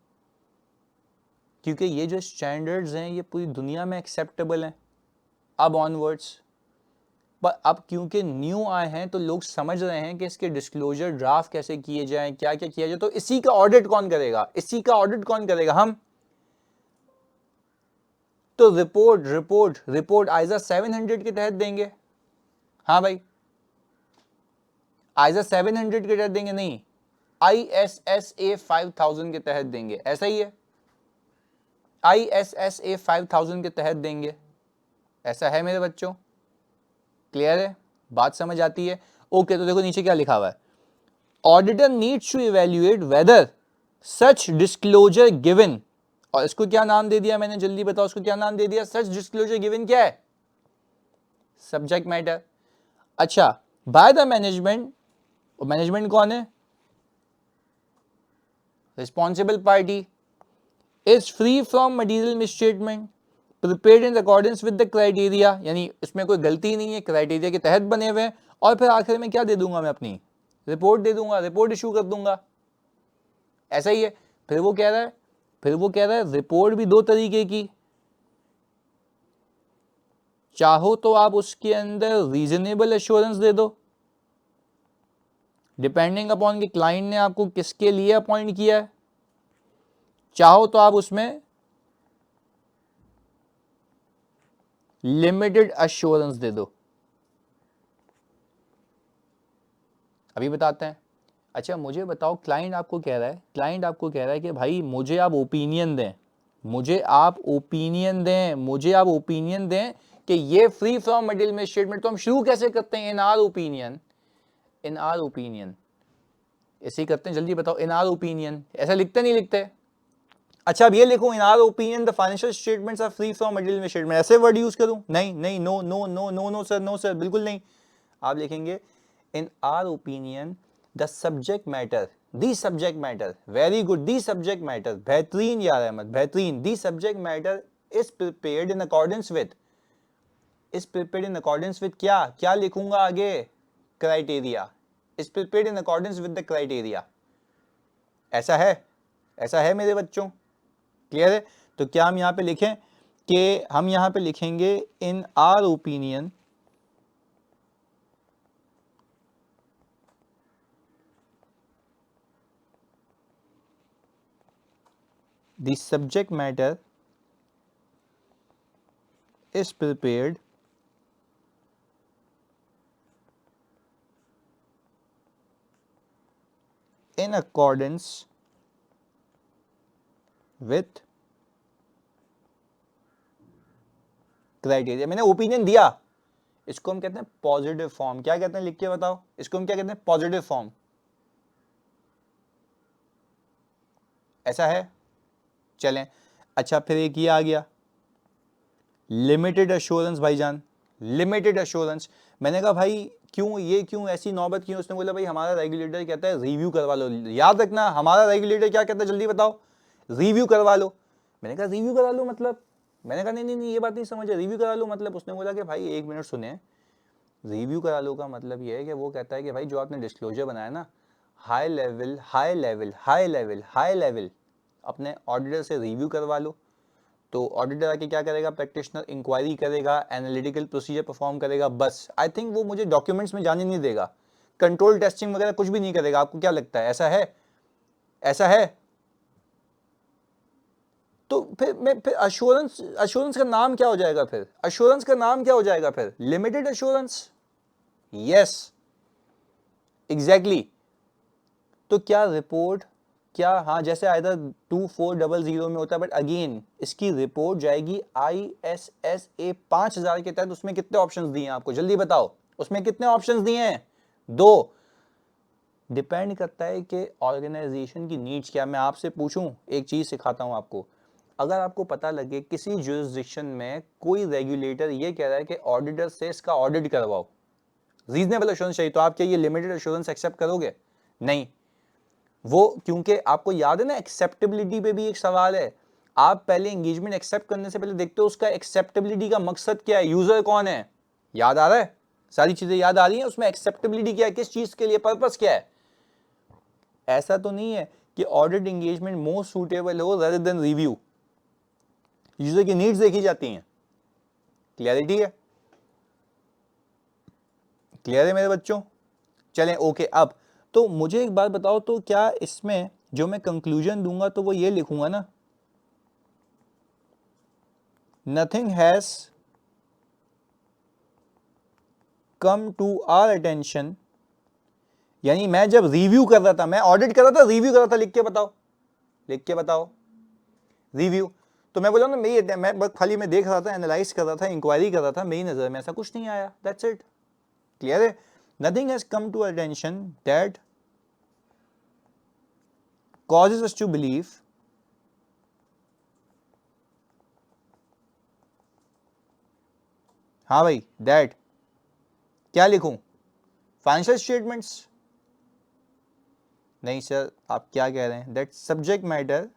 क्योंकि ये जो स्टैंडर्ड्स हैं ये पूरी दुनिया में एक्सेप्टेबल हैं अब ऑनवर्ड्स। पर अब क्योंकि न्यू आए हैं तो लोग समझ रहे हैं कि इसके डिस्क्लोजर ड्राफ्ट कैसे किए जाएं, क्या क्या किया जाए। तो इसी का ऑडिट कौन करेगा, इसी का ऑडिट कौन करेगा? हम। तो रिपोर्ट आइजा 700 के तहत देंगे। हाँ भाई, आइजा 700 के तहत देंगे, नहीं ISSA 5000 के तहत देंगे, ऐसा ही है, ISSA 5000 के तहत देंगे, ऐसा है मेरे बच्चों, क्लियर है, बात समझ आती है? ओके, तो देखो नीचे क्या लिखा हुआ है, auditor needs to evaluate whether such disclosure given, और इसको क्या नाम दे दिया मैंने, जल्दी बताओ इसको क्या नाम दे दिया? सच डिस्क्लोजर गिवन क्या है? Subject matter. अच्छा, बाय द मैनेजमेंट, मैनेजमेंट कौन है? Responsible party, is free from material misstatement, prepared in accordance with the criteria, यानी इसमें कोई गलती नहीं है, क्राइटेरिया के तहत बने हुए हैं। और फिर आखिर में क्या दे दूंगा मैं? अपनी रिपोर्ट दे दूंगा, रिपोर्ट इशू कर दूंगा, ऐसा ही है। फिर वो कह रहा है रिपोर्ट भी 2 तरीके की, चाहो तो आप उसके अंदर रीजनेबल एश्योरेंस दे दो, डिपेंडिंग अपॉन कि क्लाइंट ने आपको किसके लिए अपॉइंट किया है। चाहो तो आप उसमें लिमिटेड एश्योरेंस दे दो। अभी बताते हैं। अच्छा मुझे बताओ, क्लाइंट आपको कह रहा है, क्लाइंट आपको कह रहा है कि भाई मुझे आप ओपिनियन दें, मुझे आप ओपिनियन दें, मुझे आप ओपिनियन दें कि ये फ्री फ्रॉम मटेरियल में स्टेटमेंट। तो हम शुरू कैसे करते हैं? इन our opinion, in our opinion, ऐसे ही करते हैं। जल्दी बताओ, इन आर ओपिनियन ऐसा लिखते नहीं लिखते? अच्छा अब ये लिखो, in our opinion the financial statements are free from material misstatement, ऐसे वर्ड यूज करूं? नहीं नहीं, no no no no no sir, no sir, बिल्कुल नहीं। आप लिखेंगे in our opinion the subject matter, the subject matter, very good, the subject matter, बेहतरीन यार अहमद, बेहतरीन। The subject matter is prepared in accordance with, is prepared in accordance with क्या, क्या लिखूंगा आगे? Criteria, is prepared in accordance with the criteria. ऐसा है, ऐसा है मेरे बच्चों, क्लियर है? तो क्या हम यहां पे लिखें कि हम यहां पे लिखेंगे in our opinion the subject matter is prepared in accordance with criteria. मैंने ओपिनियन दिया, इसको हम कहते हैं पॉजिटिव फॉर्म। क्या कहते हैं? लिख के बताओ, इसको हम क्या कहते हैं? Positive form. ऐसा है? चलें। अच्छा फिर एक ये आ गया लिमिटेड एश्योरेंस भाईजान, लिमिटेड एश्योरेंस। मैंने कहा भाई क्यों, ये क्यों ऐसी नौबत क्यों? उसने बोला भाई हमारा रेगुलेटर कहता है रिव्यू करवा लो। याद रखना, हमारा रेगुलेटर क्या कहता है, जल्दी बताओ, रिव्यू करवा लो। मैंने कहा रिव्यू करा लो मतलब? मैंने कहा नहीं नहीं नहीं, ये बात नहीं समझे, रिव्यू करा लो मतलब? उसने बोला कि भाई एक मिनट सुने, रिव्यू करा लो का मतलब ये है कि वो कहता है कि भाई जो आपने डिस्क्लोजर बनाया ना, high level high level high level high level अपने ऑडिटर से रिव्यू करवा लो। तो ऑडिटर आके क्या करेगा? प्रैक्टिशनर इंक्वायरी करेगा, एनालिटिकल प्रोसीजर परफॉर्म करेगा, बस। आई थिंक वो मुझे डॉक्यूमेंट्स में जाने नहीं देगा, कंट्रोल टेस्टिंग वगैरह कुछ भी नहीं करेगा। आपको क्या लगता है ऐसा है? ऐसा है? तो फिर अश्योरेंस, अश्योरेंस का नाम क्या हो जाएगा फिर? अश्योरेंस का नाम क्या हो जाएगा फिर? Limited assurance. Yes exactly. तो क्या रिपोर्ट, क्या, हाँ जैसे आइदर 2400 में होता है, बट अगेन इसकी रिपोर्ट जाएगी ISSA 5000 के तहत। उसमें कितने ऑप्शंस दिए हैं आपको, जल्दी बताओ, उसमें कितने ऑप्शंस दिए हैं? 2। डिपेंड करता है कि ऑर्गेनाइजेशन की नीड्स क्या। मैं आपसे पूछूं, एक चीज सिखाता हूं आपको। अगर आपको पता लगे किसी जुरिस्डिक्शन में कोई रेगुलेटर ये कह रहा है कि ऑडिटर से इसका ऑडिट करवाओ, रीजनेबल एश्योरेंस चाहिए, तो आप क्या ये लिमिटेड एश्योरेंस एक्सेप्ट करोगे? नहीं। वो क्योंकि आपको याद है ना, एक्सेप्टेबिलिटी पे भी एक सवाल है। आप पहले एंगेजमेंट एक्सेप्ट करने से पहले देखते हो उसका एक्सेप्टेबिलिटी का मकसद क्या है, यूजर कौन है। याद आ रहा है? सारी चीजें याद आ रही हैं? उसमें एक्सेप्टेबिलिटी क्या है, किस चीज के लिए, पर्पस क्या है। ऐसा तो नहीं है कि ऑडिट एंगेजमेंट मोस्ट सूटेबल हो रेदर देन रिव्यू। यूजर की नीड्स देखी जाती हैं। क्लियरिटी है? क्लियर है मेरे बच्चों? चलें ओके। अब तो मुझे एक बात बताओ, तो क्या इसमें जो मैं कंक्लूजन दूंगा तो वो ये लिखूंगा ना, nothing has come to our attention. यानी मैं जब रिव्यू कर रहा था, मैं ऑडिट कर रहा था, रिव्यू कर रहा था, लिख के बताओ, लिख के बताओ, रिव्यू। तो मैं बोला ना, मेरी मैं बस खाली मैं देख रहा था, एनालाइज कर रहा था, इंक्वायरी कर रहा था, मेरी नजर में ऐसा कुछ नहीं आया, दैट्स इट। क्लियर है? Nothing has come to attention that causes us to believe हाँ भाई, दैट क्या लिखूं? Financial statements? नहीं सर, आप क्या कह रहे हैं? That subject matter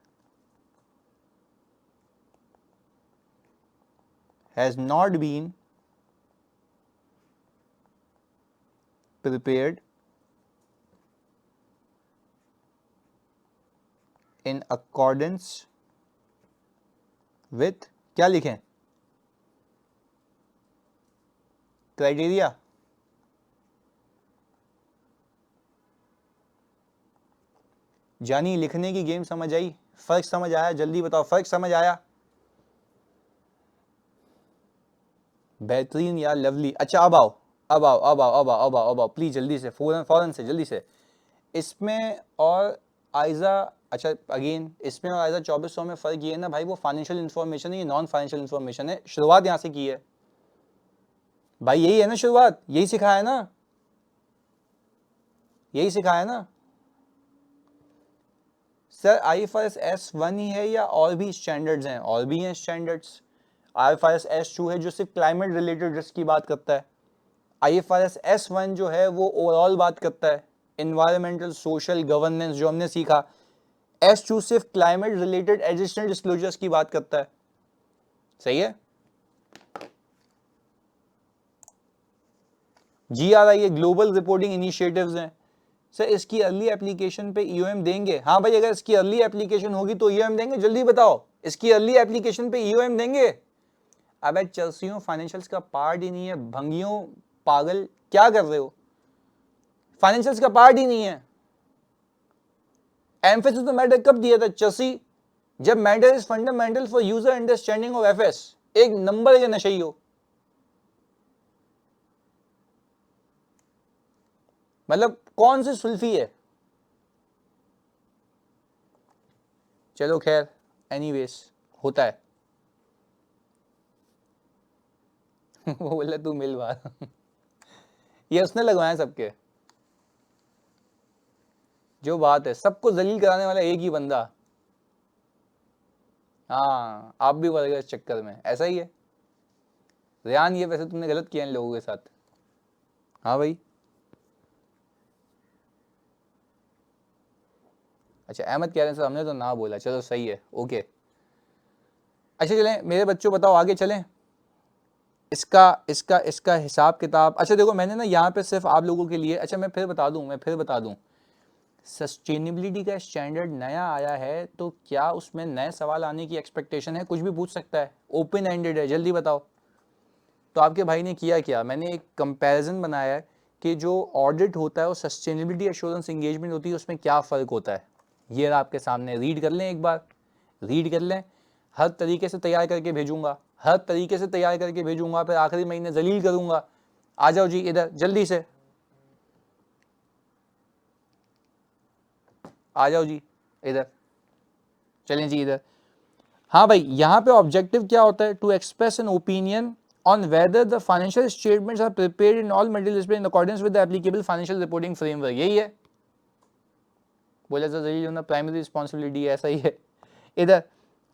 has not been prepared in accordance with, क्या लिखें? क्राइटेरिया, जानी लिखने की गेम समझ आई, फर्क समझ आया, जल्दी बताओ फर्क समझ आया? बेहतरीन यार, लवली। अच्छा अब आओ, अब आओ, अब आओ, अब आओ, अब आओ, अब आओ प्लीज जल्दी से, फौरन फौरन से, जल्दी से। इसमें और आयजा, अच्छा अगेन इसमें और आयजा 2400 में फ़र्क ये है ना भाई, वो फाइनेंशियल इन्फॉर्मेशन है, ये नॉन फाइनेंशियल इन्फॉर्मेशन है। शुरुआत यहाँ से की है भाई, यही है ना शुरुआत, यही सिखाया है ना, यही सिखाया ना सर। IFRS S1 ही है या और भी स्टैंडर्ड्स हैं? और भी हैं स्टैंडर्ड्स। IFRS S2 है जो सिर्फ क्लाइमेट रिलेटेड रिस्क की बात करता है। IFRS S1 जो है वो ओवरऑल बात करता है, इन्वायरमेंटल, सोशल, गवर्नेंस जो हमने सीखा। S2 सिर्फ क्लाइमेट रिलेटेड एडिशनल डिस्क्लोजर्स की बात करता है। सही है। GRI ये ग्लोबल रिपोर्टिंग इनिशिएटिव्स हैं। सर इसकी अर्ली एप्लीकेशन पे EOM देंगे? हाँ भाई, अगर इसकी अर्ली एप्लीकेशन होगी तो EOM देंगे, जल्दी बताओ। इसकी अर्ली एप्लीकेशन पे EOM देंगे? अबे चर्सियों, फाइनेंशियल्स का पार्ट ही नहीं है, भंगियों, पागल क्या कर रहे हो? फाइनेंशियल्स का पार्ट ही नहीं है। एम्फेसिस तो मैटर कब दिया था चर्सी? जब matter is fundamental for user understanding of FS। एक नंबर के नशे हो, मतलब कौन सी सुल्फी है? चलो खैर, एनीवेज होता है। वो बोला तू मिल बात। ये उसने लगवाया सबके। जो बात है, सबको जलील कराने वाला एक ही बंदा। हाँ आप भी बढ़ गए इस चक्कर में, ऐसा ही है रियान। ये वैसे तुमने गलत किया इन लोगों के साथ। हाँ भाई। अच्छा अहमद कह रहे हैं सर हमने तो ना बोला, चलो सही है, ओके। अच्छा चलें मेरे बच्चों, बताओ आगे चलें। इसका इसका इसका हिसाब किताब। अच्छा देखो मैंने ना यहाँ पे सिर्फ आप लोगों के लिए, अच्छा मैं फिर बता दूं, सस्टेनेबिलिटी का स्टैंडर्ड नया आया है तो क्या उसमें नए सवाल आने की एक्सपेक्टेशन है? कुछ भी पूछ सकता है, ओपन एंडेड है, जल्दी बताओ। तो आपके भाई ने किया क्या, मैंने एक कंपैरिजन बनाया है कि जो ऑडिट होता है और सस्टेनेबिलिटी एश्योरेंस एंगेजमेंट होती है उसमें क्या फ़र्क होता है। ये आपके सामने, रीड कर लें एक बार, रीड कर लें। हर तरीके से तैयार करके भेजूंगा, हर तरीके से तैयार करके भेजूंगा, फिर आखिरी महीने जलील करूंगा। आ जाओ जी इधर जल्दी से, आ जाओ जी इधर, चलें जी इधर। हाँ भाई, यहाँ पे ऑब्जेक्टिव क्या होता है? To express an opinion on whether the financial statements are prepared in all material in accordance with the applicable financial reporting framework. यही है, बोला था जलील होना प्राइमरी रिस्पॉन्सिबिलिटी, ऐसा ही है इधर।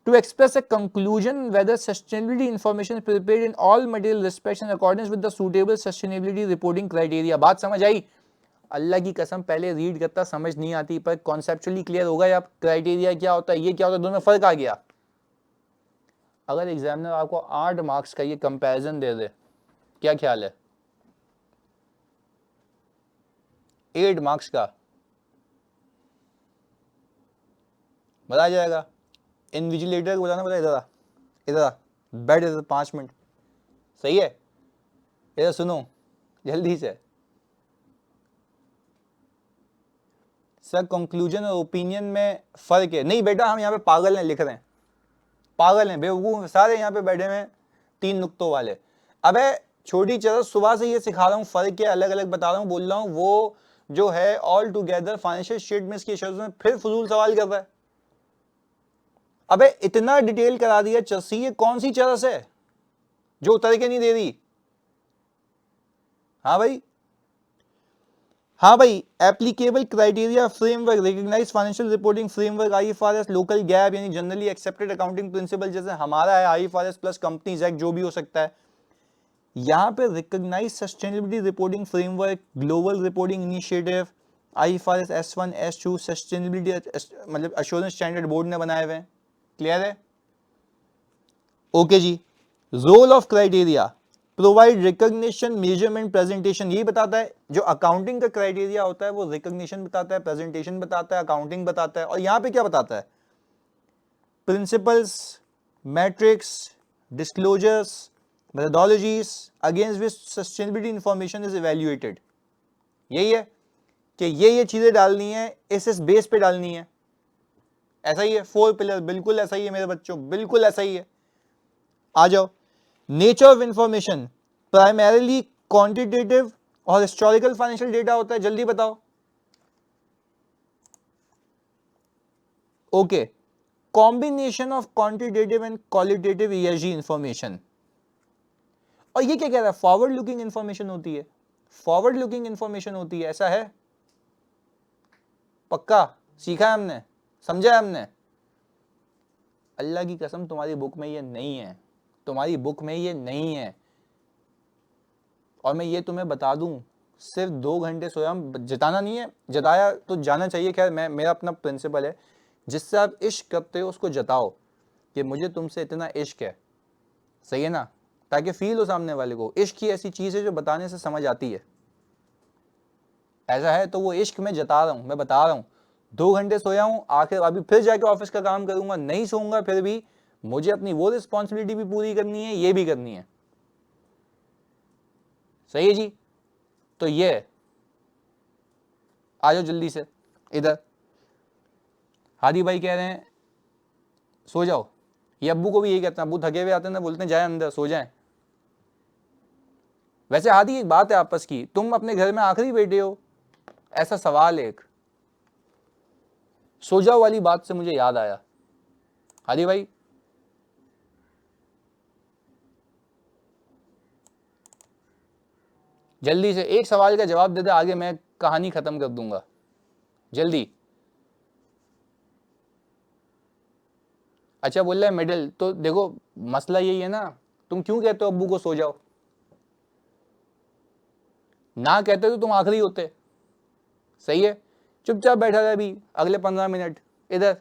To express a conclusion whether sustainability information is prepared in all material respects in accordance with the suitable sustainability reporting criteria। बात समझ आई? अल्लाह की कसम पहले रीड करता समझ नहीं आती, पर कॉन्सेप्चुअली क्लियर होगा या क्राइटेरिया क्या होता है, ये क्या होता है, दोनों में फर्क आ गया। अगर एग्जामिनर आपको 8 मार्क्स का ये कंपैरिजन दे दे, क्या ख्याल है? 8 मार्क्स का बता जाएगा। इन्विजिलेटर को बताना, बता इधर आ, इधर आ, बैठ इधर 5 मिनट। सही है, इधर सुनो जल्दी से। सर कंक्लूजन और ओपिनियन में फर्क है? नहीं बेटा, हम यहाँ पे पागल हैं, लिख रहे हैं, पागल हैं, बेवकूफ सारे यहाँ पे बैठे हुए 3 नुक्तों वाले। अबे छोटी चरस, सुबह से ये सिखा रहा हूँ, फर्क क्या अलग अलग बता रहा हूँ, बोल रहा हूँ वो जो है ऑल टुगेदर फाइनेंशियल स्टेटमेंट्स की शर्त में फिर फजूल सवाल कर रहा है। अबे इतना डिटेल करा दिया चर्सी, ये कौन सी चरस है जो उतर के नहीं दे रही? हाँ भाई, हाँ भाई, applicable criteria framework, recognised financial reporting framework, IFRS, local GAAP यानी जनरली एक्सेप्टेड अकाउंटिंग प्रिंसिपल, जैसे हमारा है IFRS प्लस कंपनीज एक्ट, जो भी हो सकता है। यहाँ पे recognised sustainability reporting framework, global reporting initiative, IFRS S1 S2, sustainability मतलब एश्योरेंस स्टैंडर्ड बोर्ड ने बनाए हुए हैं। क्लियर है? ओके जी। Role of criteria, provide recognition, measurement, presentation. यही बताता है जो अकाउंटिंग का क्राइटेरिया होता है, वो रिकॉग्निशन बताता है, प्रेजेंटेशन बताता है, अकाउंटिंग बताता है। और यहां पे क्या बताता है? Principles, matrix, disclosures, methodologies against which sustainability information is evaluated। यही है कि ये चीजें डालनी है, इस बेस पे डालनी है। ऐसा ही है 4 पिलर, बिल्कुल ऐसा ही है मेरे बच्चों, बिल्कुल ऐसा ही है। आ जाओ। Nature of information primarily quantitative और हिस्टोरिकल फाइनेंशियल डेटा होता है, जल्दी बताओ। Okay, combination of quantitative and qualitative ESG information. और ये क्या कह रहा है, फॉरवर्ड लुकिंग इंफॉर्मेशन होती है, फॉरवर्ड लुकिंग इंफॉर्मेशन होती है, ऐसा है? पक्का सीखा है हमने, समझा है हमने? अल्लाह की कसम तुम्हारी बुक में ये नहीं है, तुम्हारी बुक में ये नहीं है। और मैं ये तुम्हें बता दूं, सिर्फ 2 घंटे सोया, जताना नहीं है, जताया तो जाना चाहिए। खैर मैं, मेरा अपना प्रिंसिपल है, जिससे आप इश्क करते हो उसको जताओ कि मुझे तुमसे इतना इश्क है, सही है ना, ताकि फील हो सामने वाले को। इश्क ही ऐसी चीज है जो बताने से समझ आती है। ऐसा है तो वो इश्क मैं जता रहा हूं, मैं बता रहा हूं। 2 घंटे सोया हूं, आखिर अभी फिर जाके ऑफिस का काम करूंगा, नहीं सोऊंगा फिर भी मुझे अपनी वो रिस्पॉन्सिबिलिटी भी पूरी करनी है, ये भी करनी है। सही है जी। तो ये आ जाओ जल्दी से इधर। हादी भाई कह रहे हैं सो जाओ, ये अब्बू को भी यही कहते हैं, अब्बू थके हुए आते हैं ना, बोलते हैं जाए अंदर सो जाएं। वैसे हादी एक बात है आपस की, तुम अपने घर में आखिरी बेटे हो, ऐसा सवाल एक सो जाओ वाली बात से मुझे याद आया। हादी भाई जल्दी से एक सवाल का जवाब दे दे, आगे मैं कहानी खत्म कर दूंगा, जल्दी। अच्छा बोल रहा है मिडिल, तो देखो मसला यही है ना, तुम क्यों कहते हो अब्बू को सो जाओ? ना कहते तो तुम आखिरी होते, सही है। चुपचाप बैठा रहे अभी अगले 15 मिनट इधर।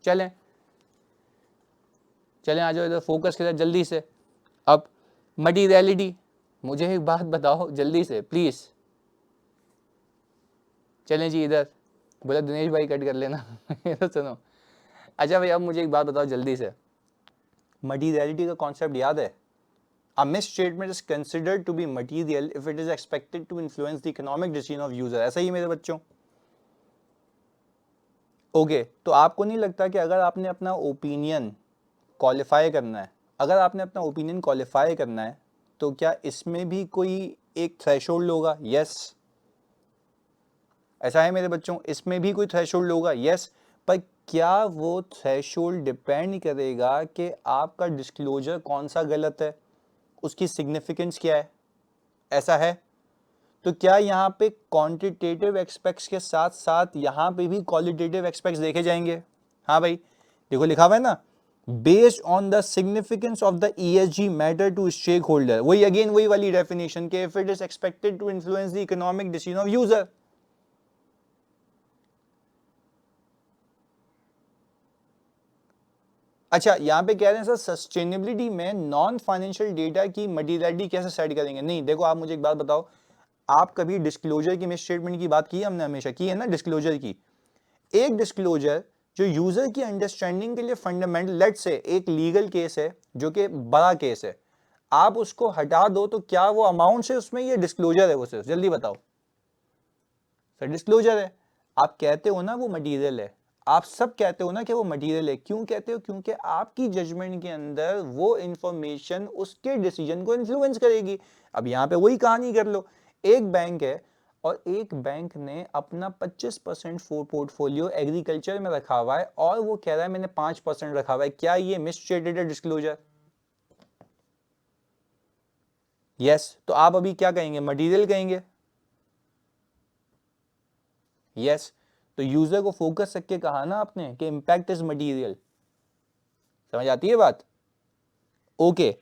चलें चलें, आ जाओ इधर, फोकस के साथ जल्दी से। अब मटीरियलिटी, मुझे एक बात बताओ जल्दी से प्लीज। चलें जी इधर, बोला दिनेश भाई कट कर लेना तो सुनो। अच्छा भाई अब मुझे एक बात बताओ जल्दी से, मटीरियलिटी का कॉन्सेप्ट याद है? A misstatement is considered to be material if it is expected to influence the economic decision of user। ऐसा ही मेरे बच्चों। ओके, तो आपको नहीं लगता कि अगर आपने अपना ओपिनियन क्वालिफाई करना है, अगर आपने अपना ओपिनियन क्वालिफाई करना है, तो क्या इसमें भी कोई एक थ्रेशोल्ड होगा? यस, ऐसा है मेरे बच्चों, इसमें भी कोई थ्रेशोल्ड होगा, यस। पर क्या वो थ्रेशोल्ड डिपेंड करेगा कि आपका डिस्क्लोजर कौन सा गलत है, उसकी सिग्निफिकेंस क्या है? ऐसा है। तो क्या यहाँ पे क्वांटिटेटिव एस्पेक्ट्स के साथ साथ यहाँ पे भी क्वालिटेटिव एस्पेक्ट्स देखे जाएंगे? हाँ भाई देखो लिखा हुआ है ना, based on the significance of the ESG matter to stake holder. वही अगेन वही वाली डेफिनेशन के if it is expected to influence the economic decision of user. अच्छा यहाँ पे कह रहे हैं सर सस्टेनेबिलिटी में नॉन फाइनेंशियल डेटा की मटीरियलिटी कैसे सेट करेंगे? नहीं देखो, आप मुझे एक बात बताओ, आप कभी डिस्क्लोजर की मिस स्टेटमेंट की बात की है? हमने हमेशा की है ना डिस्क्लोजर की। एक डिस्क्लोजर जो यूजर की अंडरस्टैंडिंग के लिए फंडामेंटल, लेट से एक लीगल केस है जो कि बड़ा केस है, आप उसको हटा दो तो क्या वो अमाउंट से उसमें ये डिस्क्लोजर है? वो सिर्फ जल्दी बताओ सर, डिस्क्लोजर है। आप कहते हो ना वो मटीरियल है, आप सब कहते हो ना कि वो मटीरियल है, क्यों कहते हो? क्योंकि आपकी जजमेंट के अंदर वो इंफॉर्मेशन उसके डिसीजन को इन्फ्लुएंस करेगी। अब यहाँ पे वही कहानी कर लो, एक बैंक है और एक बैंक ने अपना 25% पोर्टफोलियो एग्रीकल्चर में रखा हुआ है और वो कह रहा है मैंने 5% रखा हुआ है, क्या ये मिसस्टेटेड है डिस्क्लोजर? यस। तो आप अभी क्या कहेंगे, मटीरियल कहेंगे? यस। तो यूजर को फोकस रख के कहा ना आपने कि इंपैक्ट इज मटीरियल। समझ आती है बात? ओके।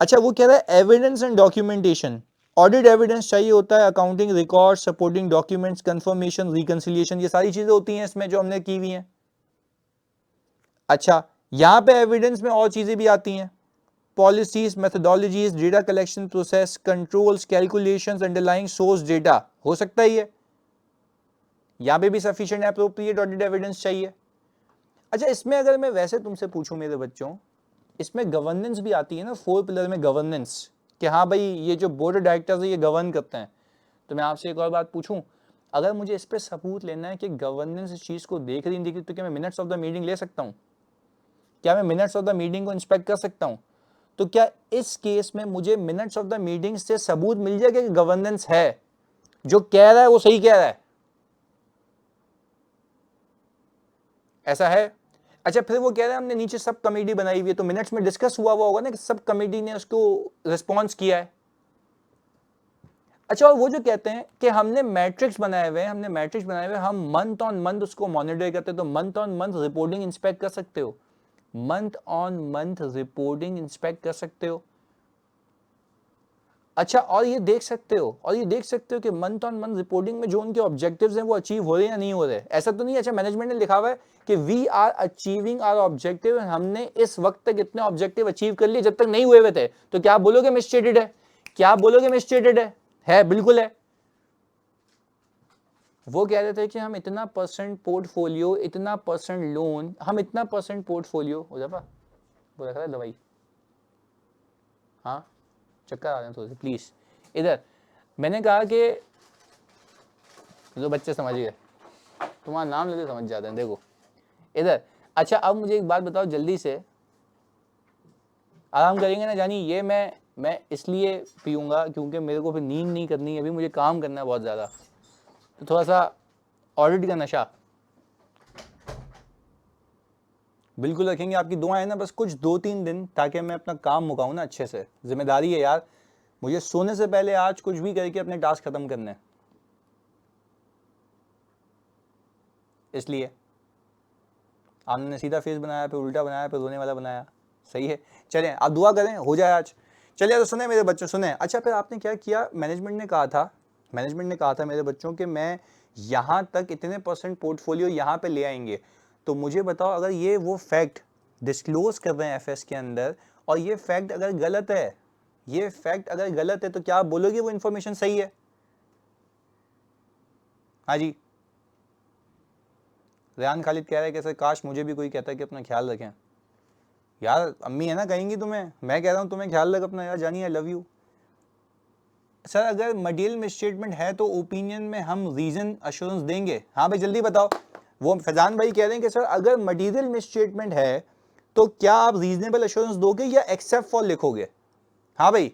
अच्छा वो कह रहा है evidence and documentation, audit evidence चाहिए होता है, accounting record, supporting documents, confirmation, reconciliation, ये सारी चीजें होती हैं इसमें जो हमने की हुई हैं। अच्छा यहां पे एविडेंस में और चीजें भी आती हैं, policies, methodologies, data collection process, controls, calculations, underlying source data, हो सकता है ये यहां पे भी सफिशिएंट एप्रोप्रिएट ऑडिट एविडेंस चाहिए। अच्छा इसमें अगर मैं वैसे तुमसे पूछूं मेरे बच्चों इसमें गवर्नेंस भी आती है ना, 4 पिलर में गवर्नेंस, कि हाँ भाई ये जो बोर्ड ऑफ डायरेक्टर्स है ये गवर्न करते हैं। तो मैं आपसे एक और बात पूछूं, अगर मुझे इस पे सबूत लेना है कि गवर्नेंस इस चीज़ को देख रही दिख रही, तो क्या मैं मिनट्स ऑफ द मीटिंग ले सकता हूँ? क्या मैं मिनट्स ऑफ द मीटिंग को इंस्पेक्ट कर सकता हूँ? तो क्या इस केस में मुझे मिनट्स ऑफ द मीटिंग से सबूत मिल जाएगा कि गवर्नेंस है, जो कह रहा है वो सही कह रहा है? ऐसा है? अच्छा, फिर वो कह रहा है हमने नीचे सब कमेटी बनाई हुई है, तो मिनट्स में डिस्कस हुआ होगा ना कि सब कमेटी ने उसको रिस्पॉन्स किया है। अच्छा, और वो जो कहते हैं कि हमने मैट्रिक्स बनाए हुए हैं, हम मंथ ऑन मंथ उसको मॉनिटर करते हैं, तो month on month reporting inspect कर सकते हो, month on month reporting inspect कर सकते हो। अच्छा, और ये देख सकते हो कि मंथ ऑन मंथ रिपोर्टिंग में जो उनके ऑब्जेक्टिव्स हैं वो अचीव हो रहे हैं या नहीं हो रहे। ऐसा तो नहीं, अच्छा मैनेजमेंट ने लिखा हुआ है कि we are achieving our objective, हमने इस वक्त तक इतने ऑब्जेक्टिव अचीव कर लिए जब तक नहीं हुए हुए थे, तो क्या आप बोलोगे मिसस्टेटेड है? क्या आप बोलोगे मिसस्टेटेड है? बिल्कुल है। वो कह रहे थे कि हम इतना परसेंट पोर्टफोलियो, इतना परसेंट लोन, हम इतना परसेंट पोर्टफोलियो हो जाता, वो रख रहा है दवाई, हाँ चक्कर आ रहे हैं थोड़े से, प्लीज इधर। मैंने कहा कि जो बच्चे समझ गए, तुम्हारा नाम लेते समझ जाते हैं, देखो इधर। अच्छा, अब मुझे एक बात बताओ जल्दी से, आराम करेंगे ना जानी? ये मैं इसलिए पीऊंगा क्योंकि मेरे को फिर नींद नहीं करनी है, अभी मुझे काम करना है बहुत ज़्यादा, तो थोड़ा सा ऑडिट का नशा बिल्कुल रखेंगे। आपकी दुआ है ना, बस कुछ 2-3 दिन, ताकि मैं अपना काम मुकाऊं ना अच्छे से। जिम्मेदारी है यार, मुझे सोने से पहले आज कुछ भी करके अपने टास्क खत्म करने हैं, इसलिए आपने सीधा फेस बनाया, फिर उल्टा बनाया, फिर रोने वाला बनाया। सही है, चलें आप दुआ करें हो जाए आज। चलिए तो सुने मेरे बच्चों, सुने। अच्छा, फिर आपने क्या किया, मैनेजमेंट ने कहा था मेरे बच्चों कि मैं यहाँ तक इतने परसेंट पोर्टफोलियो यहाँ पे ले आएंगे। तो मुझे बताओ, अगर ये वो फैक्ट डिस्क्लोज कर रहे हैं एफएस के अंदर, और ये फैक्ट अगर गलत है, तो क्या आप बोलोगे वो इन्फॉर्मेशन सही है? हाँ जी, रेहान खालिद कह रहा है कि सर काश मुझे भी कोई कहता है कि अपना ख्याल रखें। यार अम्मी है ना, कहेंगी तुम्हें, मैं कह रहा हूँ तुम्हें ख्याल रख अपना यार, जानिए आई लव यू। सर अगर मटेरियल मिसस्टेटमेंट है तो ओपिनियन में हम रीजन अश्योरेंस देंगे। हाँ भाई जल्दी बताओ। वो फैजान भाई कह रहे हैं कि सर अगर मटेरियल मिसस्टेटमेंट है तो क्या आप रीजनेबल अश्योरेंस दोगे या एक्सेप्ट फॉर लिखोगे? हाँ भाई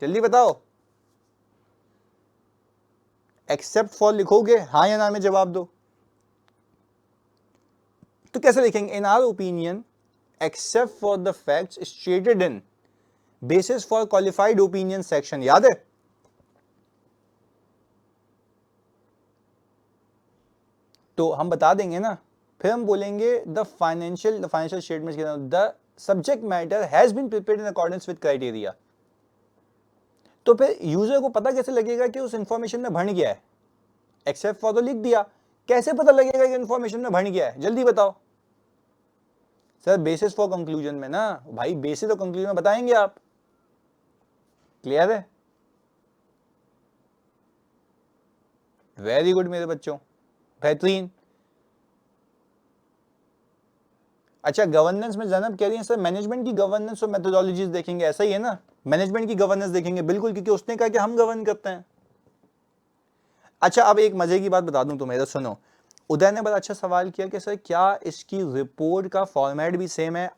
जल्दी बताओ, एक्सेप्ट फॉर लिखोगे, हाँ या ना में जवाब दो। तो कैसे लिखेंगे? In our opinion except for the facts stated in basis for qualified opinion section, याद है? तो हम बता देंगे ना, फिर हम बोलेंगे द फाइनेंशियल स्टेटमेंट्स के the subject matter has been prepared in accordance with criteria. तो फिर यूजर को पता कैसे लगेगा कि उस इंफॉर्मेशन में भर गया है? एक्सेप्ट फॉर तो लिख दिया, कैसे पता लगेगा कि इंफॉर्मेशन में भर गया है? जल्दी बताओ। सर बेसिस फॉर कंक्लूजन में ना भाई, बेसिस और कंक्लूजन में बताएंगे आप। क्लियर है? वेरी गुड मेरे बच्चों, बेहतरीन। अच्छा, गवर्नेंस में जनाब कह रही है सर मैनेजमेंट की गवर्नेंस और मेथोडोलॉजीज देखेंगे, ऐसा ही है ना? मैनेजमेंट की गवर्नेंस देखेंगे, बिल्कुल, क्योंकि उसने कहा कि हम गवर्न करते हैं। अच्छा, अब एक मजे की बात बता दूं तुम्हें, तो सुनो। उदय ने बड़ा अच्छा सवाल किया कि सर क्या इसकी रिपोर्ट का फॉर्मेट भी सेम है?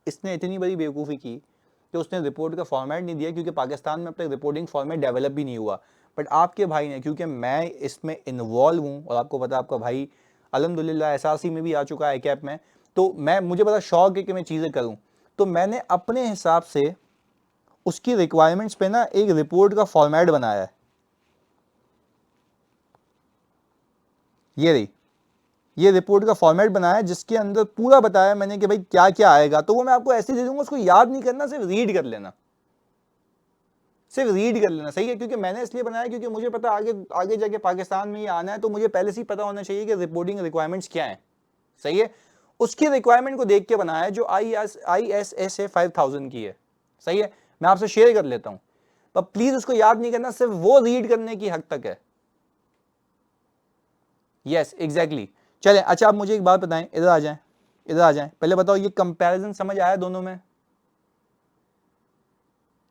इसने इतनी बड़ी बेवकूफ़ी की कि उसने रिपोर्ट का फॉर्मेट नहीं दिया, क्योंकि पाकिस्तान में अब तक रिपोर्टिंग फॉर्मेट डेवलप भी नहीं हुआ। बट आपके भाई ने, क्योंकि मैं इसमें इन्वॉल्व हूँ और आपको पता है आपका भाई अल्हम्दुलिल्लाह एसआरसी में भी आ चुका है, कैप में, तो मुझे बड़ा शौक है कि मैं चीज़ें करूँ। तो मैंने अपने हिसाब से उसकी रिक्वायरमेंट्स पे ना एक रिपोर्ट का फॉर्मेट बनाया है। ये रही, ये रिपोर्ट का फॉर्मेट बनाया है, जिसके अंदर पूरा बताया मैंने कि भाई क्या क्या आएगा। तो वो मैं आपको ऐसे दे दूंगा, उसको याद नहीं करना, सिर्फ रीड कर लेना, सही है? क्योंकि मैंने इसलिए बनाया क्योंकि मुझे पता आगे आगे जाके पाकिस्तान में ये आना है, तो मुझे पहले से ही पता होना चाहिए कि रिपोर्टिंग रिक्वायरमेंट्स क्या है। सही है? उसकी रिक्वायरमेंट को देख के बनाया है, जो ISSA 5000 की है। सही है? मैं आपसे शेयर कर लेता हूं, पर प्लीज उसको याद नहीं करना, सिर्फ वो रीड करने की हद तक है। Yes exactly. चले, अच्छा आप मुझे एक बात बताएं, इधर आ जाएं, पहले बताओ ये कंपैरिजन समझ आया दोनों में?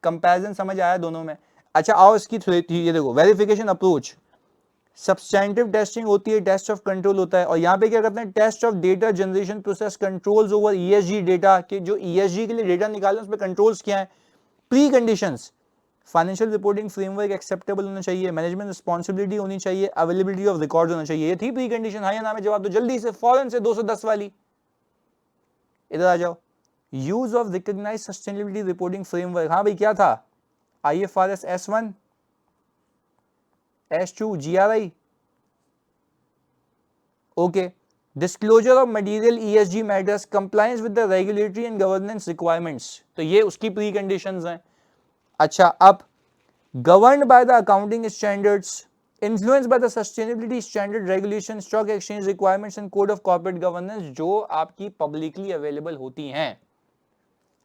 कंपैरिजन समझ आया दोनों में? अच्छा आओ इसकी ये देखो, वेरिफिकेशन अप्रोच, सब्सटैंटिव टेस्टिंग होती है, टेस्ट ऑफ कंट्रोल होता है, और यहाँ पे क्या करते हैं, test of data generation process controls over ESG data, के जो ईएसजी के लिए डेटा निकाले उसमें कंट्रोल्स क्या है, pre conditions, financial reporting framework acceptable होना चाहिए, मैनेजमेंट रिस्पॉन्सिबिलिटी होनी चाहिए, अवेलेबिलिटी ऑफ रिकॉर्ड होना चाहिए, ये थी प्री कंडीशन। हाँ या ना में जवाब दो जल्दी से, फौरन से 210 वाली, इधर आ जाओ। Use of recognise sustainability reporting framework, हाँ भाई क्या था, IFRS S1, S2, GRI, okay. Disclosure of material ESG matters, compliance with the regulatory and governance requirements, तो ये उसकी प्री कंडीशंस हैं। अच्छा अब governed by the accounting standards, influenced by the sustainability standard regulation, stock exchange requirements and code of corporate governance, जो आपकी publicly available होती हैं।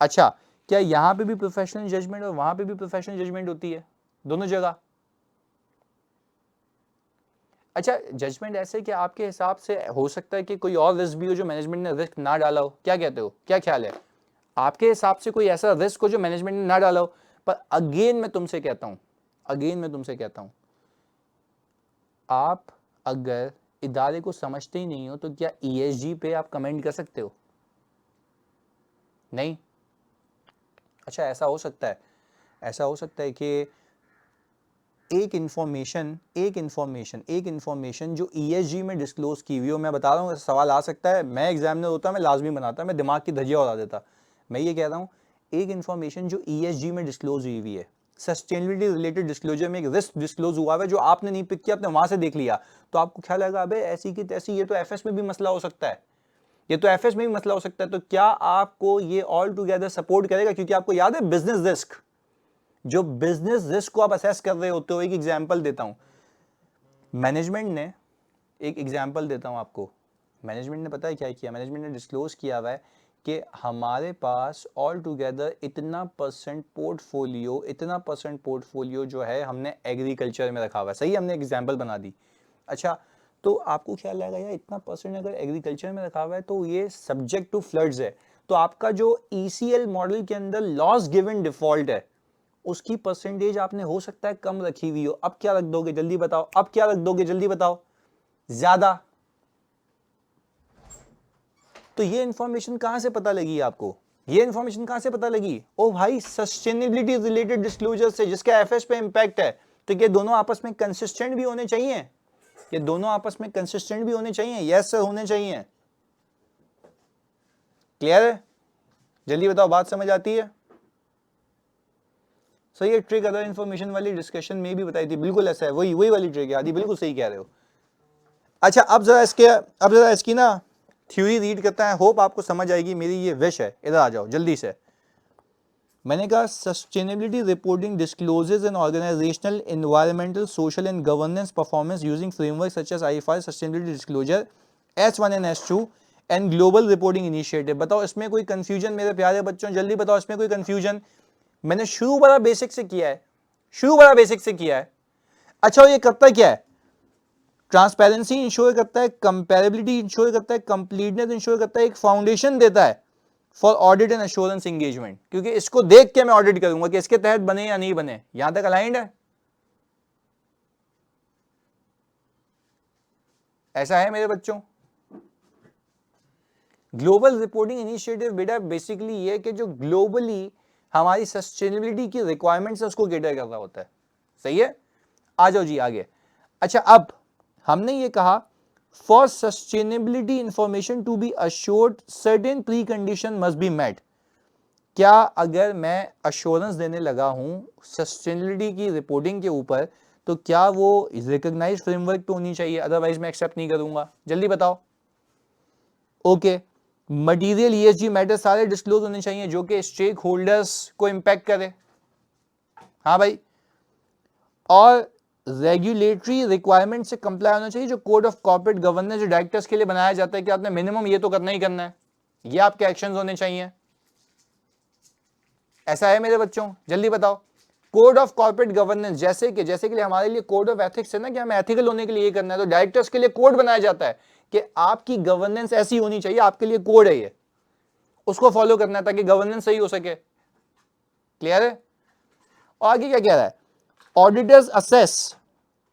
अच्छा क्या यहां पे भी प्रोफेशनल जजमेंट और वहां पे भी प्रोफेशनल जजमेंट होती है, दोनों जगह? अच्छा जजमेंट ऐसे कि आपके हिसाब से हो सकता है कि कोई और रिस्क भी हो जो मैनेजमेंट ने रिस्क ना डाला हो, क्या कहते हो, क्या ख्याल है आपके हिसाब से, कोई ऐसा रिस्क हो जो मैनेजमेंट ने ना डाला हो? पर अगेन मैं तुमसे कहता हूं, आप अगर इदारे को समझते ही नहीं हो तो क्या ESG पे आप कमेंट कर सकते हो? नहीं। अच्छा ऐसा हो सकता है कि एक इंफॉर्मेशन जो ESG में डिस्क्लोज की हुई हो, मैं बता रहा हूँ सवाल आ सकता है, मैं एग्जामिनर होता मैं लाजमी बनाता, मैं दिमाग की धज्जियां उड़ा देता। मैं ये कह रहा हूँ एक इंफॉर्मेशन जो ESG में डिस्क्लोज हुई है, सस्टेनेबिलिटी रिलेटेड डिस्क्लोजर में एक रिस्क डिस्क्लोज हुआ है जो आपने नहीं पिक किया, आपने वहां से देख लिया, तो आपको ख्याल आएगा अबे ऐसी की तैसी, ये तो FS में भी मसला हो सकता है, तो क्या आपको ये ऑल टुगेदर सपोर्ट करेगा? क्योंकि आपको याद है बिजनेस रिस्क, जो बिजनेस रिस्क को आप असेस कर रहे होते हो, एक एग्जांपल देता हूं, मैनेजमेंट ने, एक एग्जांपल देता हूं आपको, मैनेजमेंट ने पता है क्या किया, मैनेजमेंट ने डिस्क्लोज किया हुआ है कि हमारे पास ऑल टुगेदर इतना परसेंट पोर्टफोलियो जो है हमने एग्रीकल्चर में रखा हुआ है, सही, हमने एग्जांपल बना दी। अच्छा तो आपको ख्याल आएगा यार इतना परसेंट अगर एग्रीकल्चर में रखा हुआ है तो ये सब्जेक्ट टू फ्लड्स है, तो आपका जो ECL मॉडल के अंदर लॉस गिवन डिफॉल्ट है उसकी परसेंटेज आपने हो सकता है कम रखी हुई हो, अब क्या रख दोगे जल्दी बताओ, ज्यादा। तो ये इंफॉर्मेशन कहां से पता लगी आपको, ओ भाई सस्टेनेबिलिटी रिलेटेड डिस्क्लोजर से, जिसका FS पे इंपैक्ट है। तो ये दोनों आपस में कंसिस्टेंट भी होने चाहिए, यस सर होने चाहिए। क्लियर है? जल्दी बताओ, बात समझ आती है? सो ये ट्रिक अदर इंफॉर्मेशन वाली डिस्कशन में भी बताई थी, बिल्कुल ऐसा है, वही वाली ट्रिक है आदि, बिल्कुल सही कह रहे हो। अच्छा अब जरा इसकी ना थ्योरी रीड करता है, होप आपको समझ आएगी, मेरी ये विश है। इधर आ जाओ जल्दी से। मैंने कहा sustainability reporting discloses an organisational environmental social and governance performance using framework such as IFRS sustainability disclosure S1 and S2 and global reporting initiative. बताओ इसमें कोई कंफ्यूजन मेरे प्यारे बच्चों, जल्दी बताओ इसमें कोई कंफ्यूजन? मैंने शुरू बड़ा बेसिक से किया है, अच्छा ये करता क्या है? ट्रांसपेरेंसी इंश्योर करता है, कंपेरेबिलिटी इंश्योर करता है, कंप्लीटनेस इंश्योर करता है, एक फाउंडेशन देता है for audit and assurance engagement, क्योंकि इसको देख के मैं ऑडिट करूंगा कि इसके तहत बने या नहीं बने। यहां तक अलाइंड है? ऐसा है मेरे बच्चों? ग्लोबल रिपोर्टिंग इनिशिएटिव बेटा बेसिकली ये कि जो ग्लोबली हमारी सस्टेनेबिलिटी की रिक्वायरमेंट्स है उसको कैटर कर रहा होता है, सही है? आ जाओ जी आगे। अच्छा अब हमने ये कहा for sustainability information to be assured certain pre condition must be met. क्या अगर मैं अश्योरेंस देने लगा हूं सस्टेनेबिलिटी की रिपोर्टिंग के ऊपर, तो क्या वो रिकॉग्नाइज्ड फ्रेमवर्क पे होनी चाहिए, अदरवाइज मैं एक्सेप्ट नहीं करूंगा? जल्दी बताओ। ओके मटेरियल ESG मैटर सारे डिस्क्लोज होने चाहिए जो कि स्टेक होल्डर्स को इंपैक्ट करे, हाँ भाई, और रेगुलेटरी रिक्वायरमेंट से कंप्लाई होना चाहिए, जो कोड ऑफ कॉर्पोरेट गवर्नेंस जो डायरेक्टर्स के लिए बनाया जाता है कि आपने मिनिमम ये तो करना ही करना है, ये आपके एक्शंस होने चाहिए। ऐसा है मेरे बच्चों? जल्दी बताओ। कोड ऑफ कॉर्पोरेट गवर्नेंस जैसे कि लिए हमारे लिए कोड ऑफ एथिक्स है ना कि हमें एथिकल होने के लिए ये करना है, तो डायरेक्टर्स के लिए कोड बनाया जाता है कि आपकी गवर्नेंस ऐसी होनी चाहिए, आपके लिए कोड है ये, उसको फॉलो करना है ताकि गवर्नेंस सही हो सके। क्लियर है? और आगे क्या कह रहा है, ऑडिटर्स असेस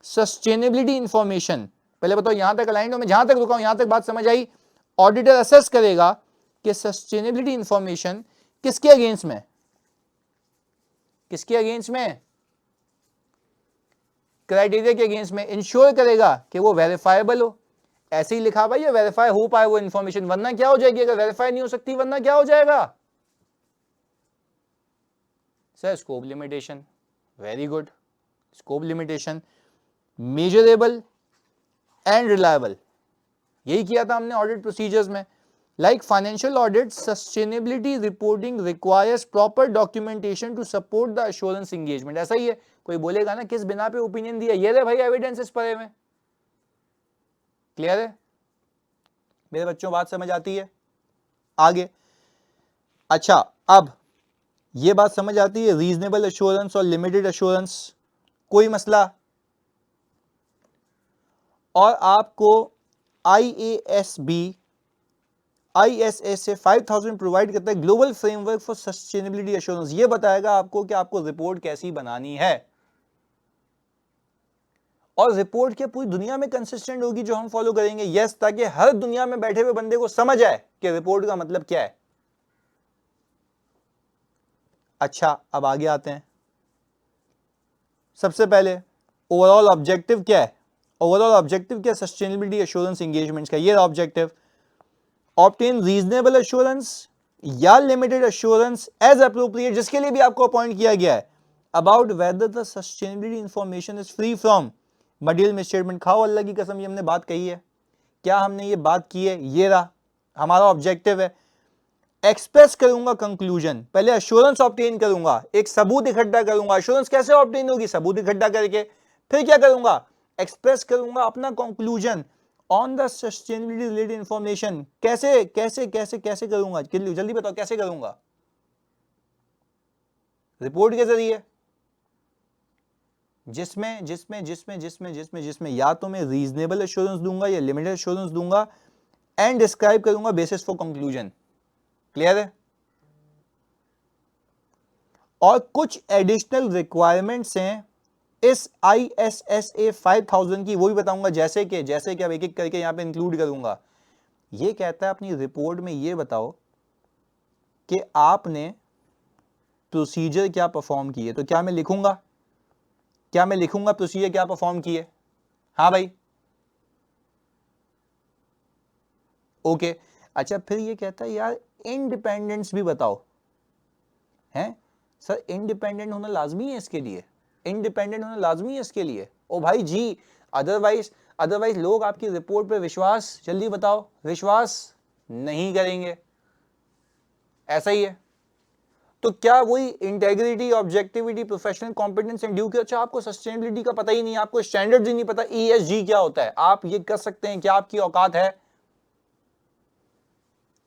सस्टेनेबिलिटी इंफॉर्मेशन। पहले बताओ यहां तक अलाइन हो, मैं जहां तक रुका हूं यहां तक बात समझ आई। ऑडिटर असेस करेगा कि सस्टेनेबिलिटी इंफॉर्मेशन किसके अगेंस्ट में, किसके अगेंस्ट में, क्राइटेरिया के अगेंस्ट में, इंश्योर करेगा कि वो वेरीफाइबल हो। ऐसे ही लिखा भाई, वेरीफाई हो पाए वो इंफॉर्मेशन, वरना क्या हो जाएगी, अगर वेरीफाई नहीं हो सकती वरना क्या हो जाएगा sir, scope limitation. Very good, scope limitation, measurable and reliable, यही किया था हमने ऑडिट प्रोसीजर्स में। Like financial audit, sustainability reporting requires proper documentation to support the assurance engagement. ऐसा ही है, कोई बोलेगा ना किस बिना पे ओपिनियन दिया, ये रहे भाई एविडेंस इस परे में। क्लियर है मेरे बच्चों, बात समझ आती है आगे। अच्छा, अब ये बात समझ आती है, रीजनेबल एश्योरेंस और लिमिटेड एश्योरेंस, कोई मसला। और आपको IASB से 5000 प्रोवाइड करता है, global framework for sustainability assurance. ये बताएगा आपको कि आपको रिपोर्ट कैसी बनानी है, और रिपोर्ट क्या पूरी दुनिया में कंसिस्टेंट होगी जो हम फॉलो करेंगे, यस, ताकि हर दुनिया में बैठे हुए बंदे को समझ आए कि रिपोर्ट का मतलब क्या है। अच्छा, अब आगे आते हैं। सबसे पहले ओवरऑल ऑब्जेक्टिव क्या है, ओवरऑल ऑब्जेक्टिव क्या है सस्टेनेबिलिटी एश्योरेंस एंगेजमेंट्स का, ये ऑब्जेक्टिव, ऑब्टेन रीजनेबल एश्योरेंस या लिमिटेड एश्योरेंस एज अप्रोप्रिएट, जिसके लिए भी आपको अपॉइंट किया गया है, about whether the sustainability information is free from material misstatement. खाओ अल्लाह की कसम, ये हमने बात कही है, क्या हमने ये बात की है, ये रहा हमारा ऑब्जेक्टिव है। एक्सप्रेस करूंगा कंक्लूजन, पहले एश्योरेंस ऑब्टेन करूंगा, एक सबूत इकट्ठा करूंगा। एश्योरेंस कैसे ऑब्टेन होगी, सबूत इकट्ठा करके। फिर क्या करूंगा, एक्सप्रेस करूंगा अपना conclusion on the sustainability related information. कैसे कैसे कैसे कैसे करूंगा, जल्दी बताओ कैसे करूंगा, रिपोर्ट के जरिए, जिसमें जिसमें जिसमें जिसमें जिसमें जिसमें या तो मैं रीजनेबल एश्योरेंस दूंगा या लिमिटेड एश्योरेंस दूंगा, एंड डिस्क्राइब करूंगा बेसिस फॉर कंक्लूजन। क्लियर है। और कुछ एडिशनल रिक्वायरमेंट्स हैं इस ISSA 5000 की, वो भी बताऊंगा, जैसे कि अब एक एक करके यहां पे इंक्लूड करूंगा। ये कहता है अपनी रिपोर्ट में ये बताओ कि आपने प्रोसीजर क्या परफॉर्म किए, तो क्या मैं लिखूंगा, प्रोसीजर क्या परफॉर्म किए, हाँ भाई, ओके। अच्छा, फिर ये कहता है यार इंडिपेंडेंस भी बताओ, हैं सर, इंडिपेंडेंट होना लाजमी है इसके लिए, इंडिपेंडेंट होना लाजमी है इसके लिए, ओ भाई जी, अदरवाइज लोग आपकी रिपोर्ट पे विश्वास, जल्दी बताओ, विश्वास नहीं करेंगे। ऐसा ही है। तो क्या वही integrity, objectivity, professional competence and due के, अच्छा आपको सस्टेनेबिलिटी का पता ही नहीं, आपको स्टैंडर्ड्स ही नहीं पता, ESG क्या होता है, आप ये कर सकते हैं, क्या आपकी औकात है,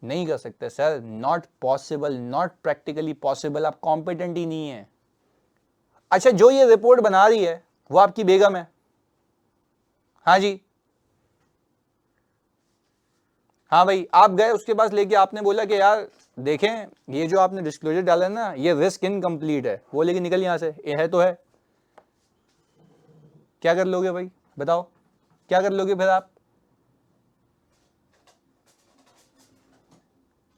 नहीं कर सकते sir, not possible, not practically possible, आप कॉम्पिटेंट ही नहीं है। अच्छा, जो ये रिपोर्ट बना रही है वो आपकी बेगम है, हाँ जी, हाँ भाई, आप गए उसके पास लेके, आपने बोला कि यार देखें ये जो आपने डिस्क्लोजर डाला है ना, ये रिस्क इनकम्प्लीट है, वो लेके निकल यहां से, ये है तो है, क्या कर लोगे भाई, बताओ क्या कर लोगे फिर आप।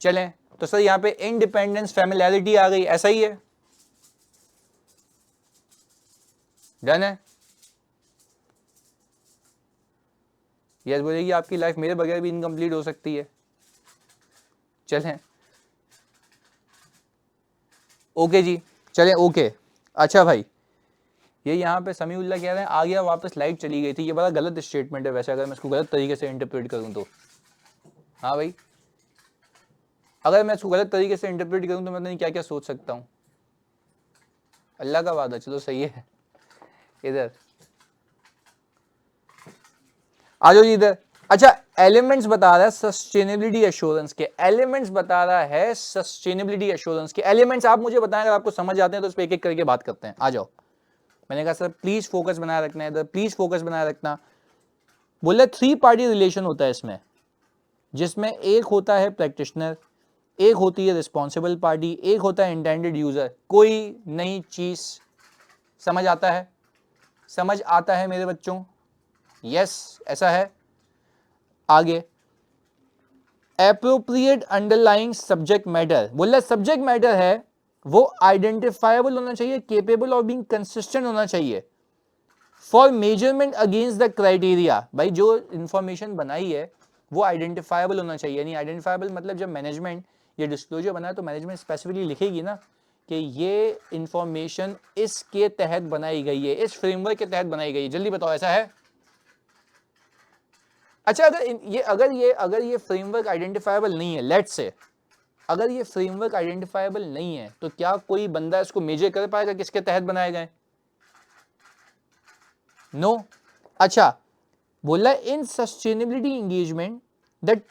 चलें तो सर यहां पे इंडिपेंडेंस, फैमिलियरिटी आ गई, ऐसा ही है, डन है। यस बोलेगी आपकी लाइफ मेरे बगैर भी इनकम्प्लीट हो सकती है, चलें, ओके जी, चलें, ओके। अच्छा भाई, ये यहाँ पे समीउल्लाह कह रहे हैं आ गया वापस, लाइट चली गई थी, ये बड़ा गलत स्टेटमेंट है वैसे, अगर मैं इसको गलत तरीके से इंटरप्रेट करूँ तो, हाँ भाई, अगर मैं इसको गलत तरीके से इंटरप्रेट करूँ तो मैं नहीं क्या क्या सोच सकता हूँ, अल्लाह का वादा, चलो सही है, इधर आ जाओ जी इधर। अच्छा, एलिमेंट्स बता रहा है सस्टेनेबिलिटी एश्योरेंस के, एलिमेंट्स बता रहा है सस्टेनेबिलिटी एश्योरेंस के एलिमेंट्स, आप मुझे बताएं अगर आपको समझ आते हैं तो इस पर एक एक करके बात करते हैं, आ जाओ। मैंने कहा सर प्लीज फोकस बनाए रखना है इधर, प्लीज फोकस बनाए रखना। बोले 3 पार्टी रिलेशन होता है इसमें, जिसमें एक होता है प्रैक्टिशनर, एक होती है रिस्पॉन्सिबल पार्टी, एक होता है इंटेंडेड यूजर। कोई नई चीज समझ आता है? समझ आता है मेरे बच्चों? यस, ऐसा है। आगे, एप्रोप्रिएट अंडरलाइंग सब्जेक्ट मैटर, बोल रहा सब्जेक्ट मैटर है वो आइडेंटिफाइबल होना चाहिए, केपेबल और बीइंग कंसिस्टेंट होना चाहिए for measurement against the criteria. भाई जो इंफॉर्मेशन बनाई है वो आइडेंटिफाइबल होना चाहिए। नहीं आइडेंटिफाइबल मतलब जब मैनेजमेंट ये डिस्क्लोजर बनाए तो मैनेजमेंट स्पेसिफिकली लिखेगी ना कि ये इंफॉर्मेशन इसके तहत बनाई गई है, इस फ्रेमवर्क के तहत बनाई गई है। जल्दी बताओ, ऐसा है? अच्छा, अगर ये फ्रेमवर्क आइडेंटिफाइबल नहीं है, लेट्स से अगर ये फ्रेमवर्क आइडेंटिफाइबल नहीं है तो क्या कोई बंदा इसको मेजर कर पाएगा किसके तहत बनाए गए? नो। अच्छा, बोला in sustainability engagement that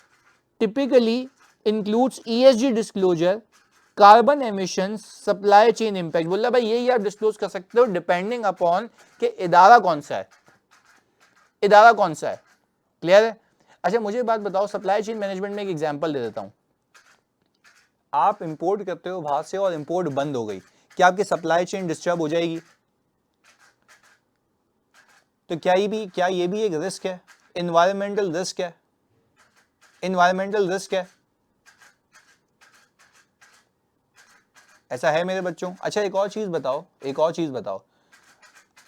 typically includes ESG disclosure, carbon emissions, supply chain impact. बोला भाई यही आप डिस्क्लोज कर सकते हो डिपेंडिंग अपॉन कि इदारा कौन सा है, इदारा कौन सा है। क्लियर है? अच्छा मुझे बात बताओ, सप्लाई चेन मैनेजमेंट में एक एग्जांपल दे देता हूं। आप इंपोर्ट करते हो बाहर से और इंपोर्ट बंद हो गई, क्या आपकी सप्लाई चेन डिस्टर्ब हो जाएगी? तो क्या ये भी एक रिस्क है, इन्वायरमेंटल रिस्क है, इन्वायरमेंटल रिस्क है। ऐसा है मेरे बच्चों? अच्छा एक और चीज बताओ, एक और चीज बताओ,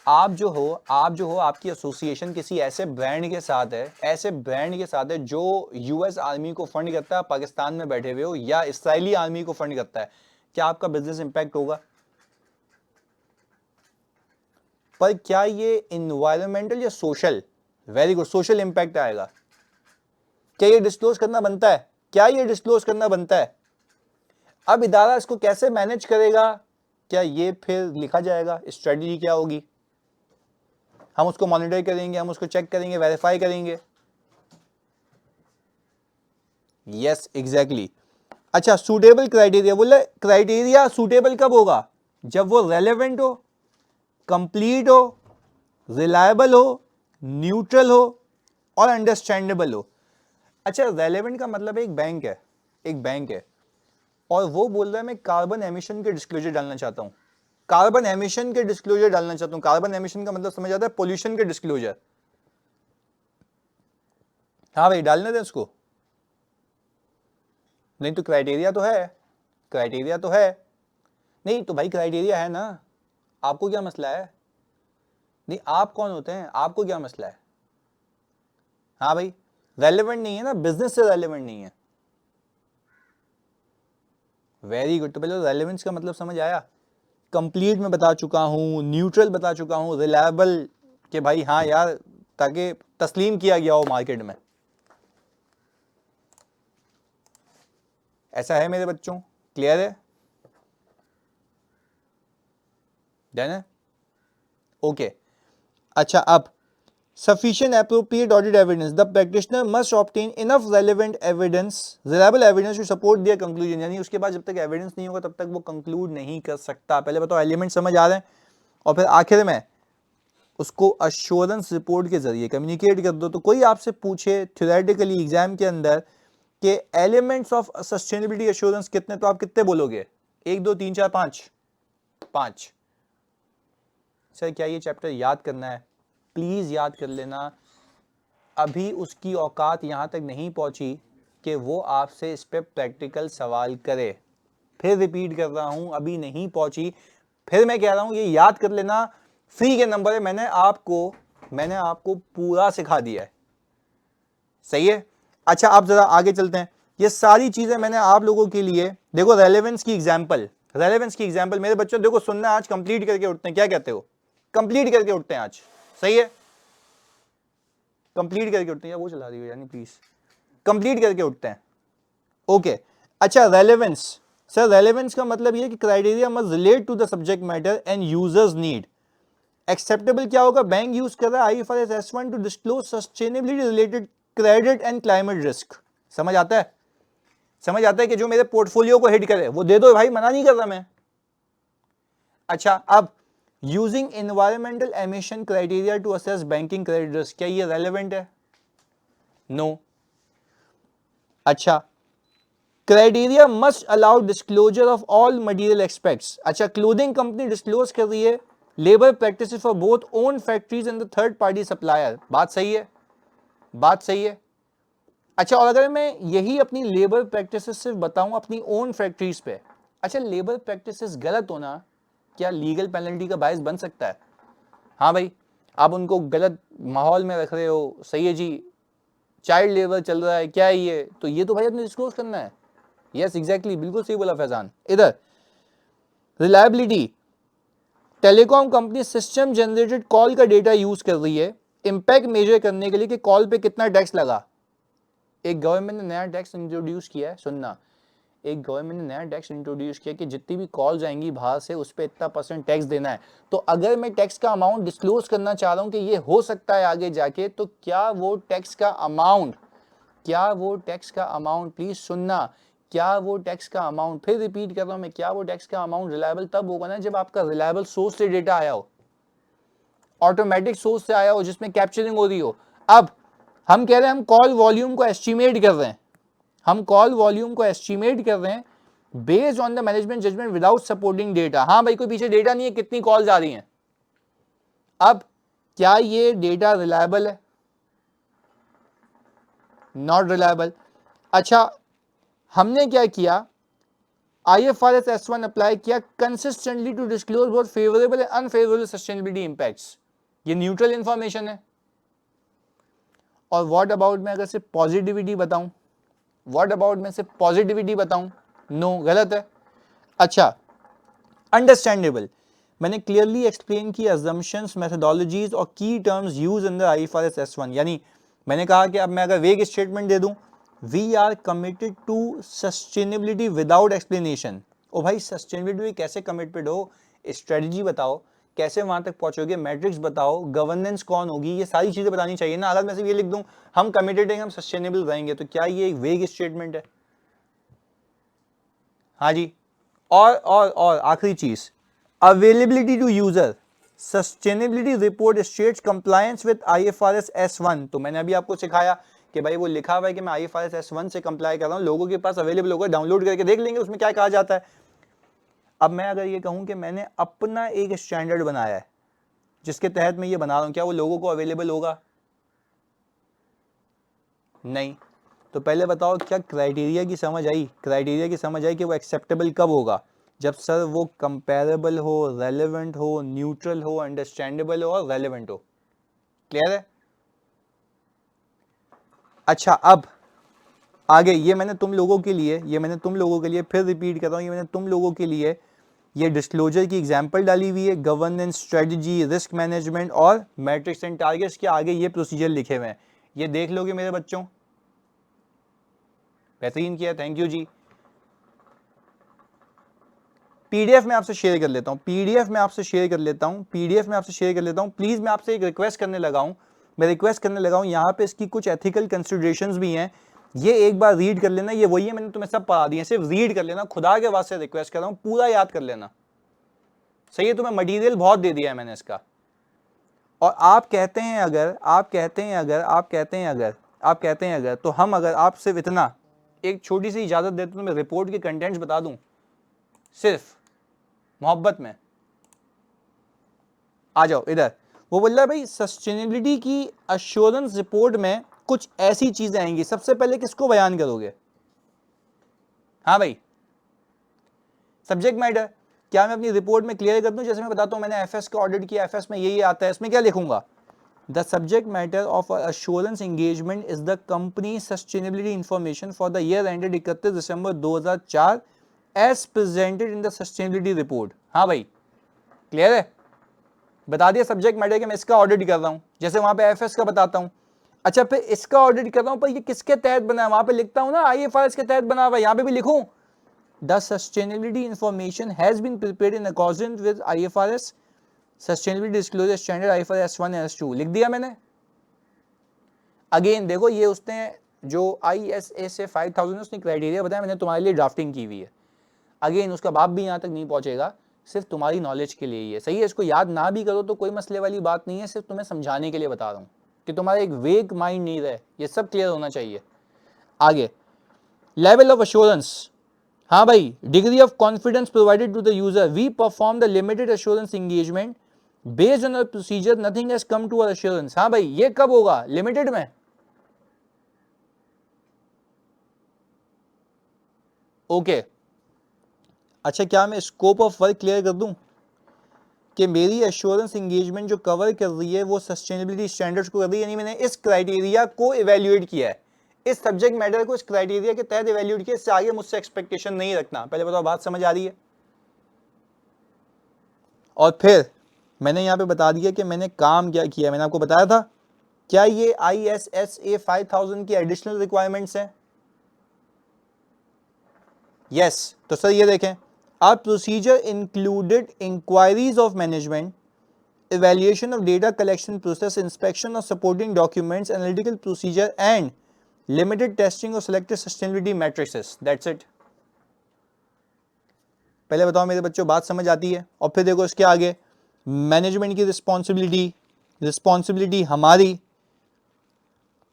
आप जो हो आपकी एसोसिएशन किसी ऐसे ब्रांड के साथ है, ऐसे ब्रांड के साथ है जो यूएस आर्मी को फंड करता है, पाकिस्तान में बैठे हुए हो, या इस्राएली आर्मी को फंड करता है, क्या आपका बिजनेस इंपैक्ट होगा? पर क्या ये इन्वायरमेंटल या social, very good, social impact आएगा? क्या ये डिस्क्लोज करना बनता है? क्या ये डिस्क्लोज करना बनता है? अब इदारा इसको कैसे मैनेज करेगा, क्या ये फिर लिखा जाएगा? स्ट्रेटजी क्या होगी? हम उसको मॉनिटर करेंगे, हम उसको चेक करेंगे, वेरीफाई करेंगे। Yes exactly. अच्छा सूटेबल क्राइटेरिया, बोले क्राइटेरिया सूटेबल कब होगा? जब वो रेलेवेंट हो, कंप्लीट हो, रिलायबल हो, न्यूट्रल हो और अंडरस्टैंडेबल हो। अच्छा रेलेवेंट का मतलब एक बैंक है, एक बैंक है और वो बोल रहा है मैं कार्बन एमिशन के डिस्क्लोजर डालना चाहता हूं, कार्बन एमिशन के डिस्क्लोजर डालना चाहता हूं। कार्बन एमिशन का मतलब समझ आता है? पोल्यूशन के डिस्क्लोजर। हाँ भाई डालने दें उसको। नहीं तो क्राइटेरिया तो है, क्राइटेरिया तो है। नहीं तो भाई क्राइटेरिया है ना, आपको क्या मसला है? नहीं आप कौन होते हैं, आपको क्या मसला है? हाँ भाई रेलेवेंट नहीं है ना, बिजनेस से रेलेवेंट नहीं है। Very good. तो पहले रेलेवेंस का मतलब समझ आया? कंप्लीट में बता चुका हूं, न्यूट्रल बता चुका हूं, रिलायबल कि भाई हाँ यार, ताकि तस्लीम किया गया हो मार्केट में। ऐसा है मेरे बच्चों? क्लियर है? डन है? ओके। अच्छा अब sufficient appropriate audit evidence, the practitioner must obtain enough relevant evidence, reliable evidence to support their conclusion। यानी उसके बाद जब तक एविडेंस नहीं होगा तब तक वो कंक्लूड नहीं कर सकता। पहले बताओ एलिमेंट समझ आ रहे हैं, और फिर आखिर में उसको अश्योरेंस रिपोर्ट के जरिए कम्युनिकेट कर दो। तो कोई आपसे पूछे थ्योरेटिकली एग्जाम के अंदर कि एलिमेंट्स ऑफ सस्टेनेबिलिटी अश्योरेंस कितने, तो आप कितने बोलोगे? 1 2 3 4 5? 5। सर क्या ये चैप्टर याद करना है? प्लीज याद कर लेना। अभी उसकी औकात यहां तक नहीं पहुंची कि वो आपसे इस पे प्रैक्टिकल सवाल करे। फिर रिपीट कर रहा हूं, अभी नहीं पहुंची। फिर मैं कह रहा हूं ये याद कर लेना, फ्री के नंबर है, मैंने आपको पूरा सिखा दिया है। सही है? अच्छा आप जरा आगे चलते हैं। ये सारी चीजें मैंने आप लोगों के लिए, देखो रेलेवेंस की एग्जांपल, रेलेवेंस की एग्जांपल मेरे बच्चों देखो सुनना, आज कंप्लीट करके उठते हैं। क्या कहते हो? कंप्लीट करके उठते हैं आज। सही है? कंप्लीट करके उठते हैं, या वो चला रही हो यानी प्लीज कंप्लीट करके उठते हैं। ओके। अच्छा रेलेवेंस, सर रेलेवेंस का मतलब ये कि criteria must relate to the subject matter and users need. Acceptable क्या होगा? बैंक यूज कर रहा है IFRS S1 to disclose sustainability related credit and climate risk. समझ आता है? समझ आता है कि जो मेरे पोर्टफोलियो को हिट करे वो दे दो भाई, मना नहीं कर रहा मैं। अच्छा अब using environmental emission criteria to assess banking credit risk, क्या ये रेलेवेंट है? नो। अच्छा criteria must allow disclosure of all material expects. अच्छा क्लोथिंग कंपनी डिस्क्लोज कर रही है labour practices for both own factories and the third party supplier. बात सही है, बात सही है। अच्छा, और अगर मैं यही अपनी लेबर प्रैक्टिसेस सिर्फ बताऊं अपनी ओन फैक्ट्रीज पे, अच्छा लेबर प्रैक्टिसेस गलत होना क्या लीगल पेनल्टी का बायस बन सकता है? हाँ भाई, आप उनको गलत माहौल में रख रहे हो, सही है जी, चाइल्ड लेबर चल रहा है, क्या है ये, तो ये तो भाई आपने डिस्क्लोज करना है। यस एग्जैक्टली, बिल्कुल सही बोला फैजान। इधर reliability, telecom company system generated call का डेटा यूज कर रही है इंपैक्ट मेजर करने के लिए कि कॉल पे कितना टैक्स लगा। एक गवर्नमेंट ने नया टैक्स इंट्रोड्यूस किया है, सुनना, एक गवर्नमेंट ने नया टैक्स इंट्रोड्यूस किया कि जितनी भी कॉल्स आएंगी बाहर से उस पर इतना % टैक्स देना है। तो अगर मैं टैक्स का अमाउंट डिस्क्लोज करना चाह रहा हूं कि ये हो सकता है आगे जाके, तो क्या वो टैक्स का अमाउंट, प्लीज सुनना, क्या वो टैक्स का अमाउंट, फिर रिपीट कर रहा हूं मैं, क्या वो टैक्स का अमाउंट रिलायबल तब होगा ना जब आपका रिलायबल सोर्स से डेटा आया हो, ऑटोमेटिक सोर्स से आया हो, जिसमें कैप्चरिंग हो रही हो। अब हम कह रहे हैं हम कॉल वॉल्यूम को एस्टिमेट कर रहे हैं, based on the management judgement without supporting data. हाँ भाई, कोई पीछे डेटा नहीं है कितनी कॉल्स आ रही हैं। अब क्या ये डेटा रिलायबल है? Not reliable. अच्छा, हमने क्या किया, IFRS S1 अप्लाई किया consistently to disclose both favourable and unfavourable sustainability impacts. ये न्यूट्रल इंफॉर्मेशन है। और व्हाट अबाउट मैं अगर सिर्फ पॉजिटिविटी बताऊं, नो, गलत है। अच्छा, अंडरस्टैंडेबल, मैंने क्लियरली एक्सप्लेन की अजम्पशंस, मेथोडोलॉजीज और की terms use in the IFRS S1। यानी मैंने कहा कि अब मैं अगर वेग स्टेटमेंट दे दूं, we are committed to sustainability without explanation. ओ भाई, सस्टेनेबिलिटी कैसे कमिटेड हो, स्ट्रेटजी बताओ, कैसे वहां तक पहुंचोगे, मैट्रिक्स बताओ, गवर्नेंस कौन होगी, ये सारी चीजें बतानी चाहिए ना। अगर मैं सिर्फ ये लिख दूं हम कमिटेड हैं, हम सस्टेनेबल रहेंगे, तो क्या ये एक वेग स्टेटमेंट है? हाँ जी। और आखिरी चीज, availability to user, sustainability report states compliance with IFRS S1। तो मैंने अभी आपको सिखाया कि भाई वो लिखा हुआ है कि मैं IFRS S1 से कंप्लाई कर रहा हूं, लोगों के पास अवेलेबल होगा, डाउनलोड करके देख लेंगे उसमें क्या कहा जाता है। अब मैं अगर ये कहूं कि मैंने अपना एक स्टैंडर्ड बनाया है जिसके तहत मैं ये बना रहा हूं, क्या वो लोगों को अवेलेबल होगा? नहीं। तो पहले बताओ, क्या क्राइटेरिया की समझ आई? कि वो एक्सेप्टेबल कब होगा? जब सर वो कंपेरेबल हो, रेलेवेंट हो, न्यूट्रल हो, अंडरस्टैंडेबल हो और रेलेवेंट हो। क्लियर है? अच्छा, अब आगे ये मैंने तुम लोगों के लिए फिर रिपीट कर रहा हूं, ये मैंने तुम लोगों के लिए ये डिस्क्लोजर की एग्जांपल डाली हुई है, गवर्नेंस, स्ट्रेटजी, रिस्क मैनेजमेंट और मैट्रिक्स एंड टारगेट्स के आगे ये प्रोसीजर लिखे हुए हैं। ये देख लोगे मेरे बच्चों? बेहतरीन किया, थैंक यू जी। PDF में आपसे शेयर कर लेता हूं, प्लीज मैं आपसे एक रिक्वेस्ट करने लगा हूं, यहां पे इसकी कुछ एथिकल कंसिडरेशंस भी हैं, ये एक बार रीड कर लेना। ये वही है, मैंने तुम्हें सब पढ़ा दिया, सिर्फ रीड कर लेना, खुदा के वास्ते रिक्वेस्ट कर रहा हूं, पूरा याद कर लेना। सही है, तुम्हें मटेरियल बहुत दे दिया है मैंने इसका। और आप कहते हैं अगर तो हम अगर आप सिर्फ इतना एक छोटी सी इजाजत देते तो मैं रिपोर्ट के कंटेंट्स बता दूं, सिर्फ मोहब्बत में। आ जाओ इधर। वो बोल रहा है भाई सस्टेनेबिलिटी की अश्योरेंस रिपोर्ट में कुछ ऐसी चीजें आएंगी, सबसे पहले किसको बयान करोगे? हाँ भाई, सब्जेक्ट मैटर। क्या मैं अपनी रिपोर्ट में क्लियर कर दूं? जैसे मैं बताता हूं मैंने FS का ऑडिट किया, FS में यही आता है, इसमें क्या लिखूंगा? The subject matter of assurance engagement is the company sustainability information for the year ended 31 December 2004 as presented in the sustainability report. हाँ भाई, क्लियर है? बता दिया सब्जेक्ट मैटर कि मैं इसका ऑडिट कर रहा हूं, जैसे वहां पे FS का बताता हूं। अच्छा, फिर इसका ऑडिट कर रहा हूं, पर ये किसके तहत बना है? वहां पे लिखता हूं ना IFRS के तहत बना हुआ है, यहां पे भी लिखूं the sustainability information has been prepared in accordance with IFRS sustainability disclosure standard IFRS S1 and S2, लिख दिया मैंने। अगेन देखो, ये उसने जो ISA से 5000 उसने क्राइटेरिया बताया, मैंने तुम्हारे लिए ड्राफ्टिंग की हुई है। अगेन उसका बाप भी यहाँ तक नहीं पहुंचेगा, सिर्फ तुम्हारी नॉलेज के लिए ही है। सही है, इसको याद ना भी करो तो कोई मसले वाली बात नहीं है, सिर्फ तुम्हें समझाने के लिए बता रहा हूँ कि तुम्हारा एक वेग माइंड नहीं रहे, ये सब क्लियर होना चाहिए। आगे, लेवल ऑफ अश्योरेंस। हाँ भाई, degree of confidence provided to the user, we perform the limited assurance engagement based on procedure nothing has come to our assurance. हाँ भाई, ये कब होगा? लिमिटेड में। ओके अच्छा, क्या मैं स्कोप ऑफ वर्क क्लियर कर दूं कि मेरी एश्योरेंस एंगेजमेंट जो कवर कर रही है वो सस्टेनेबिलिटी स्टैंडर्ड्स को कर रही है, यानी मैंने इस क्राइटेरिया को इवेल्युएट किया है, इस सब्जेक्ट मैटर को इस क्राइटेरिया के तहत इवेल्युएट किया, इससे आगे मुझसे एक्सपेक्टेशन नहीं रखना। पहले बताओ बात समझ आ रही है? और फिर मैंने यहाँ पे बता दिया कि मैंने काम क्या किया। मैंने आपको बताया था क्या ये ISSA 5000 की एडिशनल रिक्वायरमेंट्स हैं? यस। तो सर ये देखें, are procedure included inquiries of management, evaluation of data collection process, inspection of supporting documents, analytical procedure and limited testing of selected sustainability matrices. That's it. पहले बताओ मेरे बच्चों, बात समझ आती है? और फिर देखो इसके आगे, मैनेजमेंट की रिस्पॉन्सिबिलिटी हमारी,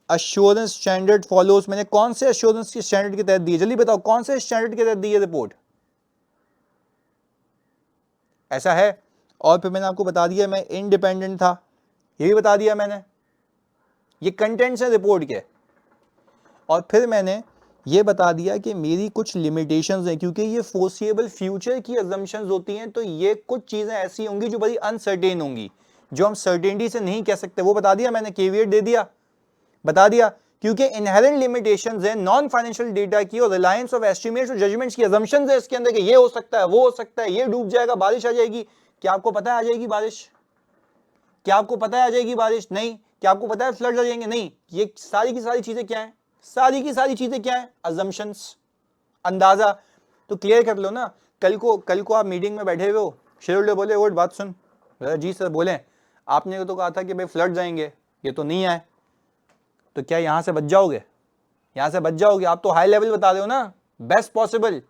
अश्योरेंस स्टैंडर्ड फॉलोज। मैंने कौन से अश्योरेंस के स्टैंडर्ड के तहत दी? जल्दी बताओ कौन से स्टैंडर्ड के तहत दी है रिपोर्ट? ऐसा है। और फिर मैंने आपको बता दिया मैं इंडिपेंडेंट था, ये भी बता दिया मैंने, ये कंटेंट्स हैं रिपोर्ट के। और फिर मैंने ये बता दिया कि मेरी कुछ लिमिटेशंस हैं, क्योंकि ये फोर्सिएबल फ्यूचर की अजम्पशंस होती हैं, तो ये कुछ चीजें ऐसी होंगी जो बड़ी अनसर्टेन होंगी, जो हम सर्टेनिटी से नहीं कह सकते। वो बता दिया मैंने, केविएट दे दिया, बता दिया, क्योंकि इनहेरेंट लिमिटेशंस है नॉन फाइनेंशियल डेटा की और रिलायंस ऑफ एस्टिमेट्स और जजमेंट्स की अजम्पशंस है इसके अंदर कि ये हो सकता है, वो हो सकता है, ये डूब जाएगा, बारिश आ जाएगी। क्या आपको पता है आ जाएगी बारिश? क्या आपको पता है आ जाएगी बारिश? नहीं। क्या आपको पता है फ्लड्स आ जाएंगे? नहीं। ये सारी की सारी चीजें क्या है? सारी की सारी चीजें क्या है? अजम्पशंस, अंदाजा। तो क्लियर कर लो ना। कल को आप मीटिंग में बैठे हुए हो, शेड्यूल बोले वो बात सुन, जी सर बोले, आपने तो कहा था कि भाई फ्लड्स आएंगे, ये तो नहीं आए, तो क्या यहां से बच जाओगे? यहां से बच जाओगे? आप तो हाई लेवल बता रहे हो ना, बेस्ट पॉसिबल।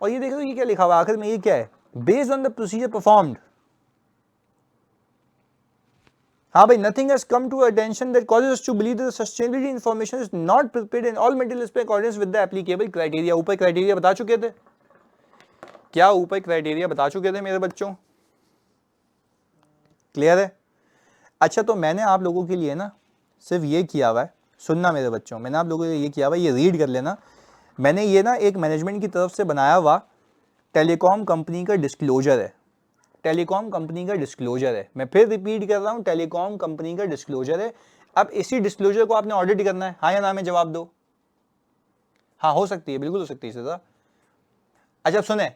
और ये देखो ये क्या लिखा हुआ आखिर में, ये क्या है? Based on the procedure performed. हाँ भाई, nothing has come to attention that causes us to believe that sustainability information is not prepared in all materials pay according with the applicable criteria. ऊपर क्राइटेरिया बता चुके थे क्या? ऊपर criteria बता चुके थे मेरे बच्चों, क्लियर है? अच्छा, तो मैंने आप लोगों के लिए ना सिर्फ ये किया हुआ है, सुनना मेरे बच्चों, मैंने आप लोगों के लिए ये किया हुआ है, ये रीड कर लेना। मैंने ये ना एक मैनेजमेंट की तरफ से बनाया हुआ टेलीकॉम कंपनी का डिस्क्लोजर है, टेलीकॉम कंपनी का डिस्क्लोजर है। मैं फिर रिपीट कर रहा हूं, टेलीकॉम कंपनी का डिस्क्लोजर है। अब इसी डिस्क्लोजर को आपने ऑडिट करना है, हाँ या ना में जवाब दो। हाँ हो सकती है, बिल्कुल हो सकती है सर। अच्छा सुने,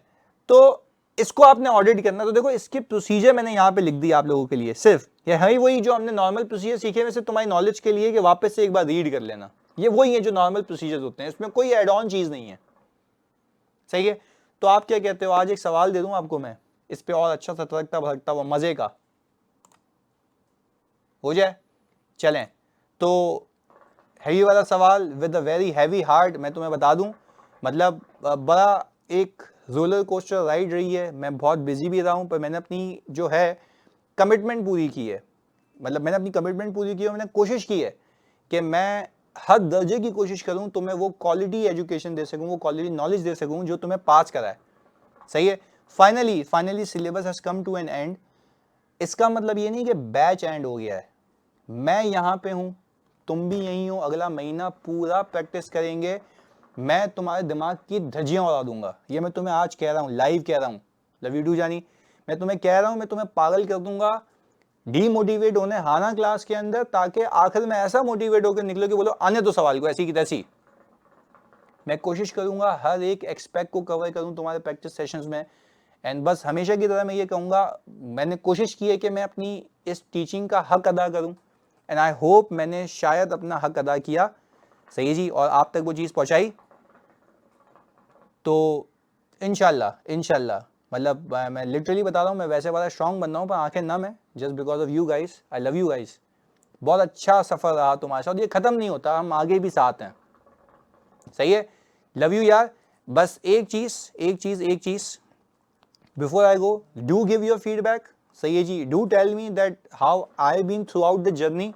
तो इसको आपने ऑडिट करना। तो देखो इसके प्रोसीजर मैंने यहाँ पे लिख दिया आप लोगों के लिए, सिर्फ ये है वही जो हमने नॉर्मल प्रोसीजर सीखे हुए, सिर्फ तुम्हारी नॉलेज के लिए कि वापस से एक बार रीड कर लेना। ये वही है जो नॉर्मल प्रोसीजर होते हैं, इसमें कोई एड ऑन चीज नहीं है, सही है? तो आप क्या कहते हो, आज एक सवाल दे दूं आपको मैं, इस पे और अच्छा सा तड़कता भड़कता हुआ मजे का हो जाए? चलें, तो हैवी वाला सवाल with a very heavy heart मैं तुम्हें बता दूं, मतलब बड़ा एक रोलर कोस्टर राइड रही है। मैं बहुत बिजी भी रहा हूं, पर मैंने अपनी जो है कमिटमेंट पूरी की है, मतलब मैंने अपनी कमिटमेंट पूरी की है, मैंने कोशिश की है कि मैं हर दर्जे की कोशिश करूं तुम्हें वो क्वालिटी एजुकेशन दे सकूं, वो क्वालिटी नॉलेज दे सकूं जो तुम्हें पास कराए, सही है? Finally syllabus has come to an end. इसका मतलब ये नहीं कि बैच एंड हो गया है, मैं यहाँ पे हूँ, तुम भी यहीं हो, अगला महीना पूरा प्रैक्टिस करेंगे, मैं तुम्हारे दिमाग की धज्जियां उड़ा दूंगा। ये मैं तुम्हें आज कह रहा हूँ, लाइव कह रहा हूँ, लव यू टू जानी, मैं तुम्हें कह रहा हूँ, मैं तुम्हें पागल कर दूंगा, डीमोटिवेट होने हाना क्लास के अंदर, ताकि आखिर में ऐसा मोटिवेट होकर निकलो कि बोलो आने दो सवाल को ऐसी की तैसी। मैं कोशिश करूंगा हर एक एक्सपेक्ट को कवर करूं तुम्हारे प्रैक्टिस सेशंस में। एंड बस हमेशा की तरह मैं ये कहूंगा, मैंने कोशिश की है कि मैं अपनी इस टीचिंग का हक अदा करूं, एंड आई होप मैंने शायद अपना हक अदा किया, सही जी, और आप तक वो चीज़ पहुंचाई। तो इंशाल्लाह मतलब मैं लिटरली बता रहा हूँ, मैं वैसे वाला स्ट्रांग बन रहा हूँ पर आंखें नम है, just because of you guys. I love you guys, बहुत अच्छा सफ़र रहा तुम्हारे साथ, ये ख़त्म नहीं होता, हम आगे भी साथ हैं, सही है? लव यू यार। बस एक चीज़ before I go, do give your feedback, सही है जी, do tell me that how I been throughout the journey,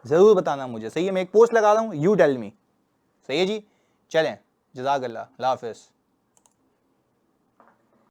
ज़रूर बताना मुझे, सही है? मैं एक पोस्ट लगा रहा हूँ, यू टेल मी, सही है जी? चलें, जज़ाकल्लाह, अल्लाह हाफ़िज़।